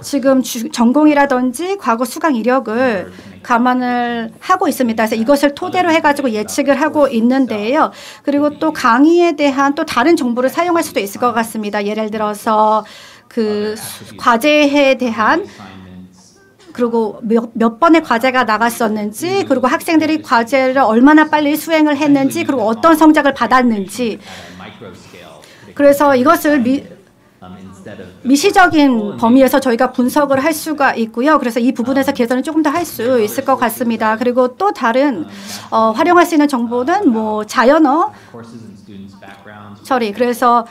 지금 전공이라든지 과거 수강 이력을 감안을 하고 있습니다. 그래서 이것을 토대로 해가지고 예측을 하고 있는데요. 그리고 또 강의에 대한 또 다른 정보를 사용할 수도 있을 것 같습니다. 예를 들어서 그 과제에 대한, 그리고 몇 번의 과제가 나갔었는지, 그리고 학생들이 과제를 얼마나 빨리 수행을 했는지, 그리고 어떤 성적을 받았는지. 그래서 이것을 미시적인 범위에서 저희가 분석을 할 수가 있고요. 그래서 이 부분에서 개선을 조금 더 할 수 있을 것 같습니다. 그리고 또 다른 활용할 수 있는 정보는 뭐 자연어 처리, 그래서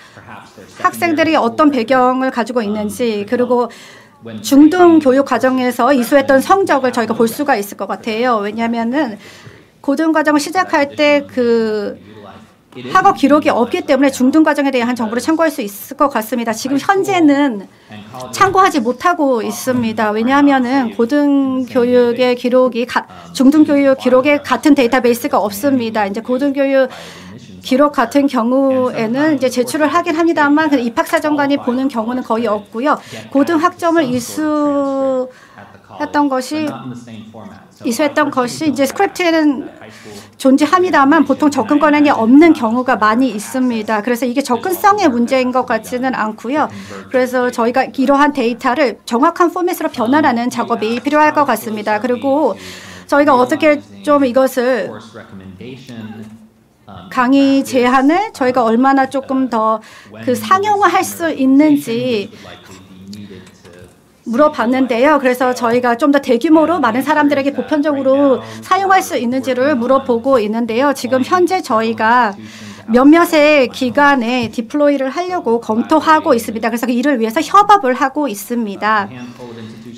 학생들이 어떤 배경을 가지고 있는지, 그리고 중등 교육 과정에서 이수했던 성적을 저희가 볼 수가 있을 것 같아요. 왜냐하면은 고등 과정을 시작할 때 그 학업 기록이 없기 때문에 중등 과정에 대한 정보를 참고할 수 있을 것 같습니다. 지금 현재는 참고하지 못하고 있습니다. 왜냐하면은 고등 교육의 기록이 중등 교육 기록에 같은 데이터베이스가 없습니다. 이제 고등 교육 기록 같은 경우에는 이제 제출을 하긴 합니다만 그 입학사정관이 보는 경우는 거의 없고요. 고등 학점을 이수했던 것이 이제 스크립트에는 존재합니다만 보통 접근 권한이 없는 경우가 많이 있습니다. 그래서 이게 접근성의 문제인 것 같지는 않고요. 그래서 저희가 이러한 데이터를 정확한 포맷으로 변환하는 작업이 필요할 것 같습니다. 그리고 저희가 어떻게 좀 이것을 강의 제한을 저희가 얼마나 조금 더 그 상용화할 수 있는지 물어봤는데요. 그래서 저희가 좀 더 대규모로 많은 사람들에게 보편적으로 사용할 수 있는지를 물어보고 있는데요. 지금 현재 저희가 몇몇의 기관에 디플로이를 하려고 검토하고 있습니다. 그래서 그 일을 위해서 협업을 하고 있습니다.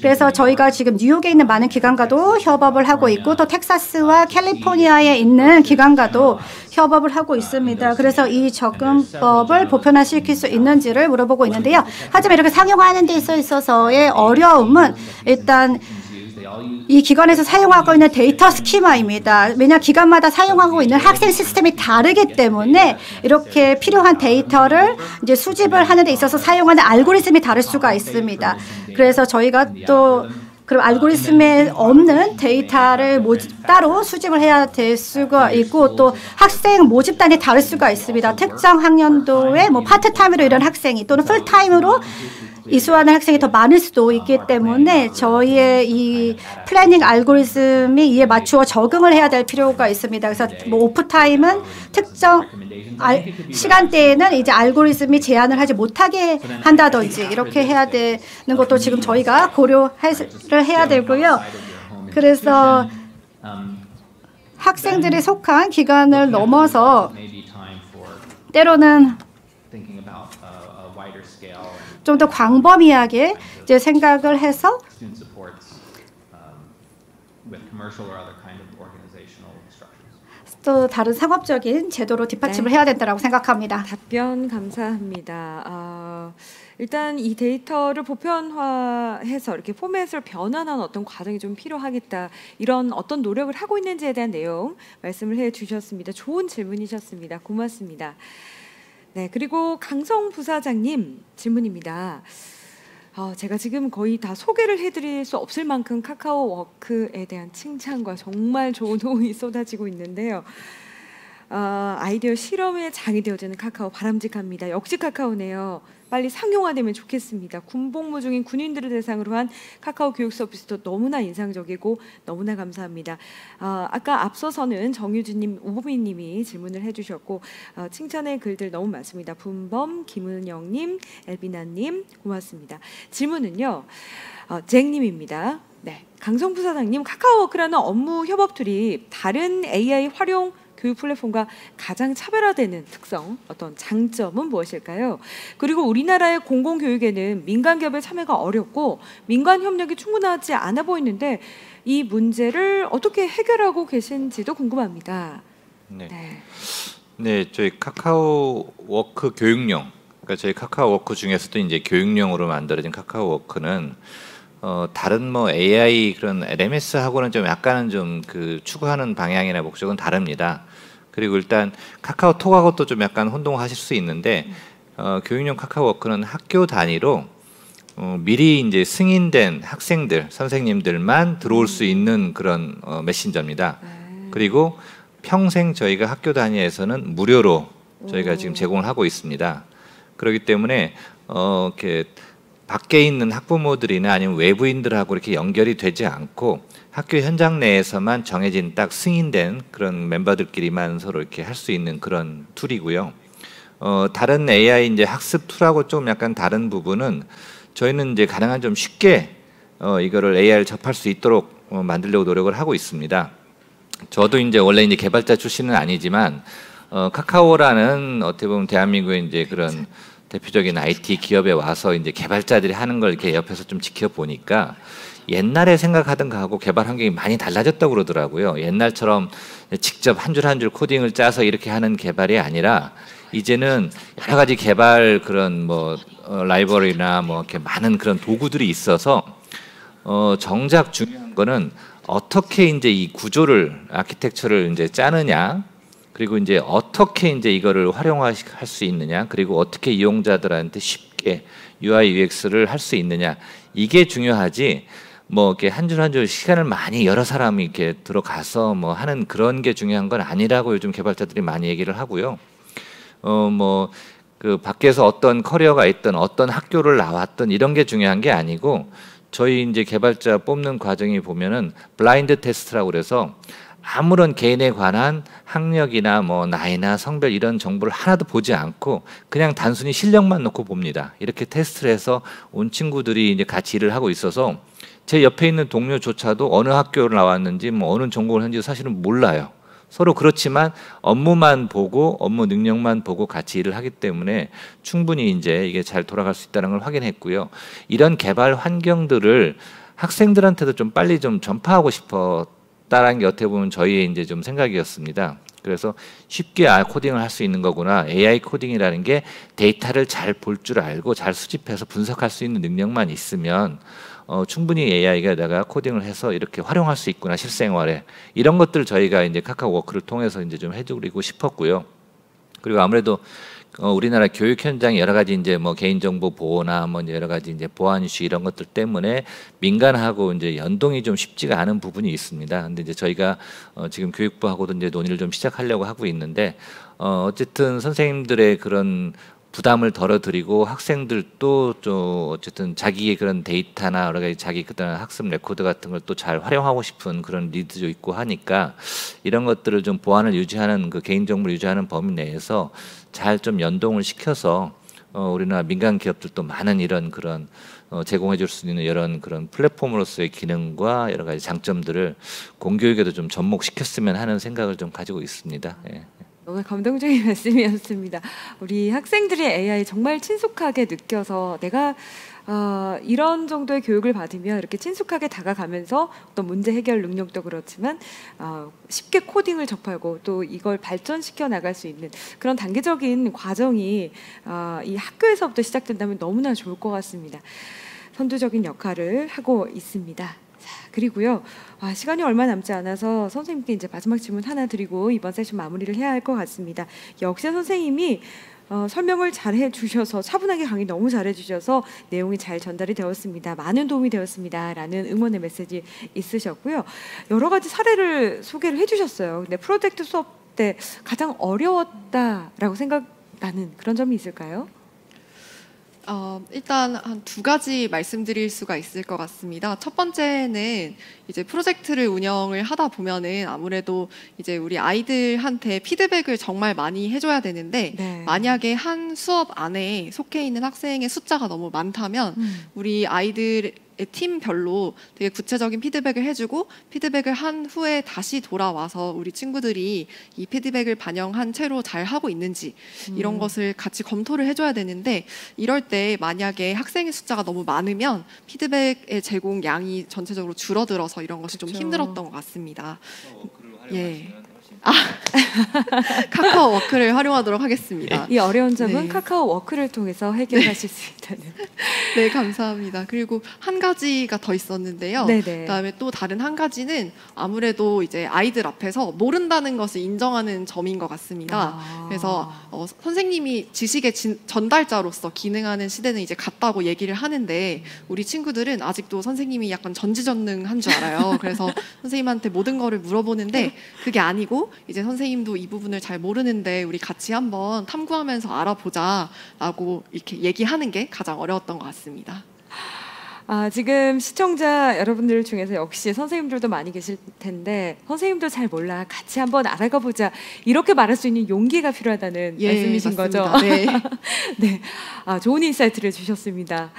그래서 저희가 지금 뉴욕에 있는 많은 기관과도 협업을 하고 있고 또 텍사스와 캘리포니아에 있는 기관과도 협업을 하고 있습니다. 그래서 이 접근법을 보편화시킬 수 있는지를 물어보고 있는데요. 하지만 이렇게 상용화하는 데 있어서의 어려움은 일단 이 기관에서 사용하고 있는 데이터 스키마입니다. 왜냐 기관마다 사용하고 있는 학생 시스템이 다르기 때문에 이렇게 필요한 데이터를 이제 수집을 하는 데 있어서 사용하는 알고리즘이 다를 수가 있습니다. 그래서 저희가 또 그럼 알고리즘에 없는 데이터를 따로 수집을 해야 될 수가 있고 또 학생 모집단이 다를 수가 있습니다. 특정 학년도에 뭐 파트타임으로 일하는 학생이 또는 풀타임으로 이수하는 학생이 더 많을 수도 있기 때문에 저희의 이 플래닝 알고리즘이 이에 맞추어 적응을 해야 될 필요가 있습니다. 그래서 뭐 오프타임은 특정 시간대에는 이제 알고리즘이 제한을 하지 못하게 한다든지 이렇게 해야 되는 것도 지금 저희가 고려를 해야 되고요. 그래서 학생들이 속한 기간을 넘어서 때로는 좀 더 광범위하게 이제 생각을 해서 또 다른 상업적인 제도로 뒷받침을 해야 된다고 생각합니다. 답변 감사합니다. 일단 이 데이터를 보편화해서 이렇게 포맷을 변환한 어떤 과정이 좀 필요하겠다. 이런 어떤 노력을 하고 있는지에 대한 내용 말씀을 해주셨습니다. 좋은 질문이셨습니다. 고맙습니다. 네, 그리고 강성 부사장님 질문입니다. 제가 지금 거의 다 소개를 해드릴 수 없을 만큼 카카오워크에 대한 칭찬과 정말 좋은 호응이 쏟아지고 있는데요. 아이디어 실험의 장이 되어주는 카카오 바람직합니다. 역시 카카오네요. 빨리 상용화되면 좋겠습니다. 군복무 중인 군인들을 대상으로 한 카카오 교육 서비스도 너무나 인상적이고 너무나 감사합니다. 아까 앞서서는 정유진님, 우보미님이 질문을 해주셨고 칭찬의 글들 너무 많습니다. 분범, 김은영님, 엘비나님 고맙습니다. 질문은요. 잭님입니다. 네, 강성부사장님, 카카오워크라는 업무 협업 툴이 다른 AI 활용 교육 플랫폼과 가장 차별화되는 특성, 어떤 장점은 무엇일까요? 그리고 우리나라의 공공교육에는 민간 기업의 참여가 어렵고 민관 협력이 충분하지 않아 보이는데 이 문제를 어떻게 해결하고 계신지도 궁금합니다. 네, 저희 카카오워크 교육용, 그러니까 저희 카카오워크 중에서도 이제 교육용으로 만들어진 카카오워크는 다른 뭐 AI 그런 LMS하고는 좀 약간은 좀 그 추구하는 방향이나 목적은 다릅니다. 그리고 일단 카카오톡하고 또 좀 약간 혼동하실 수 있는데 교육용 카카오워크는 학교 단위로 미리 이제 승인된 학생들, 선생님들만 들어올 수 있는 그런 메신저입니다. 그리고 평생 저희가 학교 단위에서는 무료로 저희가 지금 제공을 하고 있습니다. 그렇기 때문에 이렇게 밖에 있는 학부모들이나 아니면 외부인들하고 이렇게 연결이 되지 않고 학교 현장 내에서만 정해진 딱 승인된 그런 멤버들끼리만 서로 이렇게 할 수 있는 그런 툴이고요. 다른 AI 이제 학습 툴하고 좀 약간 다른 부분은 저희는 이제 가능한 좀 쉽게 이거를 AI를 접할 수 있도록 만들려고 노력을 하고 있습니다. 저도 이제 원래 이제 개발자 출신은 아니지만 카카오라는 어떻게 보면 대한민국의 이제 그런 대표적인 IT 기업에 와서 이제 개발자들이 하는 걸 이렇게 옆에서 좀 지켜보니까 옛날에 생각하던 거하고 개발 환경이 많이 달라졌다고 그러더라고요. 옛날처럼 직접 한 줄 한 줄 코딩을 짜서 이렇게 하는 개발이 아니라 이제는 여러 가지 개발 그런 뭐 라이브러리나 뭐 이렇게 많은 그런 도구들이 있어서 정작 중요한 거는 어떻게 이제 이 구조를 아키텍처를 이제 짜느냐, 그리고 이제 어떻게 이제 이거를 활용할 수 있느냐, 그리고 어떻게 이용자들한테 쉽게 UI UX를 할 수 있느냐, 이게 중요하지. 뭐 이렇게 한 줄 한 줄 시간을 많이 여러 사람이 이렇게 들어가서 뭐 하는 그런 게 중요한 건 아니라고 요즘 개발자들이 많이 얘기를 하고요. 뭐 그 밖에서 어떤 커리어가 있든 어떤 학교를 나왔든 이런 게 중요한 게 아니고 저희 이제 개발자 뽑는 과정이 보면은 블라인드 테스트라고 그래서 아무런 개인에 관한 학력이나 뭐 나이나 성별 이런 정보를 하나도 보지 않고 그냥 단순히 실력만 놓고 봅니다. 이렇게 테스트를 해서 온 친구들이 이제 같이 일을 하고 있어서 제 옆에 있는 동료조차도 어느 학교를 나왔는지 뭐 어느 전공을 했는지 사실은 몰라요. 서로 그렇지만 업무만 보고 업무 능력만 보고 같이 일을 하기 때문에 충분히 이제 이게 잘 돌아갈 수 있다는 걸 확인했고요. 이런 개발 환경들을 학생들한테도 좀 빨리 좀 전파하고 싶었다라는 게 어떻게 보면 저희의 이제 좀 생각이었습니다. 그래서 쉽게 코딩을 할 수 있는 거구나. AI 코딩이라는 게 데이터를 잘 볼 줄 알고 잘 수집해서 분석할 수 있는 능력만 있으면 충분히 AI가 내가 코딩을 해서 이렇게 활용할 수 있구나 실생활에, 이런 것들 저희가 이제 카카오워크를 통해서 이제 좀 해드리고 싶었고요. 그리고 아무래도 우리나라 교육 현장에 여러 가지 이제 뭐 개인정보 보호나 뭐 여러 가지 이제 보안 이슈 이런 것들 때문에 민간하고 이제 연동이 좀 쉽지가 않은 부분이 있습니다. 근데 이제 저희가 지금 교육부하고도 이제 논의를 좀 시작하려고 하고 있는데 어쨌든 선생님들의 그런 부담을 덜어드리고 학생들도 좀 어쨌든 자기의 그런 데이터나 여러 가지 자기 그다음 학습 레코드 같은 걸 또 잘 활용하고 싶은 그런 니드도 있고 하니까 이런 것들을 좀 보안을 유지하는 그 개인정보를 유지하는 범위 내에서 잘 좀 연동을 시켜서 우리나라 민간 기업들도 많은 이런 그런 제공해 줄 수 있는 이런 그런 플랫폼으로서의 기능과 여러 가지 장점들을 공교육에도 좀 접목시켰으면 하는 생각을 좀 가지고 있습니다. 예. 너무 감동적인 말씀이었습니다. 우리 학생들이 AI 정말 친숙하게 느껴서 내가 이런 정도의 교육을 받으면 이렇게 친숙하게 다가가면서 어떤 문제 해결 능력도 그렇지만 쉽게 코딩을 접하고 또 이걸 발전시켜 나갈 수 있는 그런 단계적인 과정이 이 학교에서부터 시작된다면 너무나 좋을 것 같습니다. 선두적인 역할을 하고 있습니다. 그리고요, 시간이 얼마 남지 않아서 선생님께 이제 마지막 질문 하나 드리고 이번 세션 마무리를 해야 할 것 같습니다. 역시 선생님이 설명을 잘 해주셔서 차분하게 강의 너무 잘 해주셔서 내용이 잘 전달이 되었습니다. 많은 도움이 되었습니다. 라는 응원의 메시지 있으셨고요. 여러 가지 사례를 소개를 해주셨어요. 근데 프로젝트 수업 때 가장 어려웠다라고 생각나는 그런 점이 있을까요? 일단 한 2가지 말씀드릴 수가 있을 것 같습니다. 첫 번째는 이제 프로젝트를 운영을 하다 보면은 아무래도 이제 우리 아이들한테 피드백을 정말 많이 해줘야 되는데 네. 만약에 한 수업 안에 속해 있는 학생의 숫자가 너무 많다면 우리 아이들 팀별로 되게 구체적인 피드백을 해주고 피드백을 한 후에 다시 돌아와서 우리 친구들이 이 피드백을 반영한 채로 잘 하고 있는지 이런 것을 같이 검토를 해줘야 되는데 이럴 때 만약에 학생의 숫자가 너무 많으면 피드백의 제공 양이 전체적으로 줄어들어서 이런 것이 좀 힘들었던 것 같습니다. 예. 카카오 워크를 활용하도록 하겠습니다. 이 어려운 점은 네. 카카오 워크를 통해서 해결하실 수 있다는. 네, 감사합니다. 그리고 한 가지가 더 있었는데요. 네네. 그다음에 또 다른 한 가지는 아무래도 이제 아이들 앞에서 모른다는 것을 인정하는 점인 것 같습니다. 그래서 선생님이 지식의 전달자로서 기능하는 시대는 이제 갔다고 얘기를 하는데 우리 친구들은 아직도 선생님이 약간 전지전능한 줄 알아요. 그래서 선생님한테 모든 거를 물어보는데 그게 아니고 이제 선생님도 이 부분을 잘 모르는데 우리 같이 한번 탐구하면서 알아보자라고 이렇게 얘기하는 게 가장 어려웠던 것 같습니다. 지금 시청자 여러분들 중에서 역시 선생님들도 많이 계실 텐데 선생님도 잘 몰라 같이 한번 알아가 보자 이렇게 말할 수 있는 용기가 필요하다는 말씀이신 맞습니다. 거죠? 네. 네, 좋은 인사이트를 주셨습니다.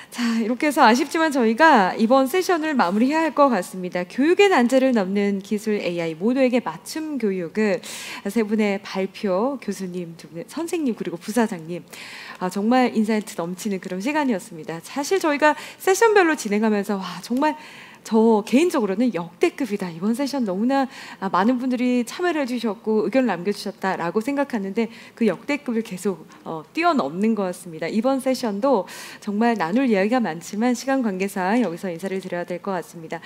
자, 이렇게 해서 아쉽지만 저희가 이번 세션을 마무리해야 할 것 같습니다. 교육의 난제를 넘는 기술 AI 모두에게 맞춤 교육을 세 분의 발표, 교수님, 두 분의 선생님 그리고 부사장님 정말 인사이트 넘치는 그런 시간이었습니다. 사실 저희가 세션별로 진행하면서 정말 저 개인적으로는 역대급이다. 이번 세션 너무나 많은 분들이 참여를 해주셨고 의견을 남겨주셨다라고 생각하는데 그 역대급을 계속 뛰어넘는 것 같습니다. 이번 세션도 정말 나눌 이야기가 많지만 시간 관계상 여기서 인사를 드려야 될 것 같습니다.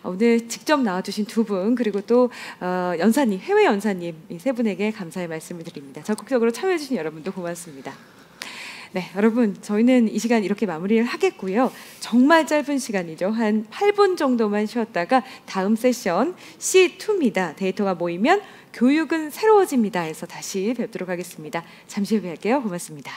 오늘 직접 나와주신 두 분 그리고 또 연사님, 해외 연사님 이 세 분에게 감사의 말씀을 드립니다. 적극적으로 참여해주신 여러분도 고맙습니다. 네, 여러분 저희는 이 시간 이렇게 마무리를 하겠고요. 정말 짧은 시간이죠. 한 8분 정도만 쉬었다가 다음 세션 C2입니다. 데이터가 모이면 교육은 새로워집니다. 해서 다시 뵙도록 하겠습니다. 잠시 후에 뵐게요. 고맙습니다.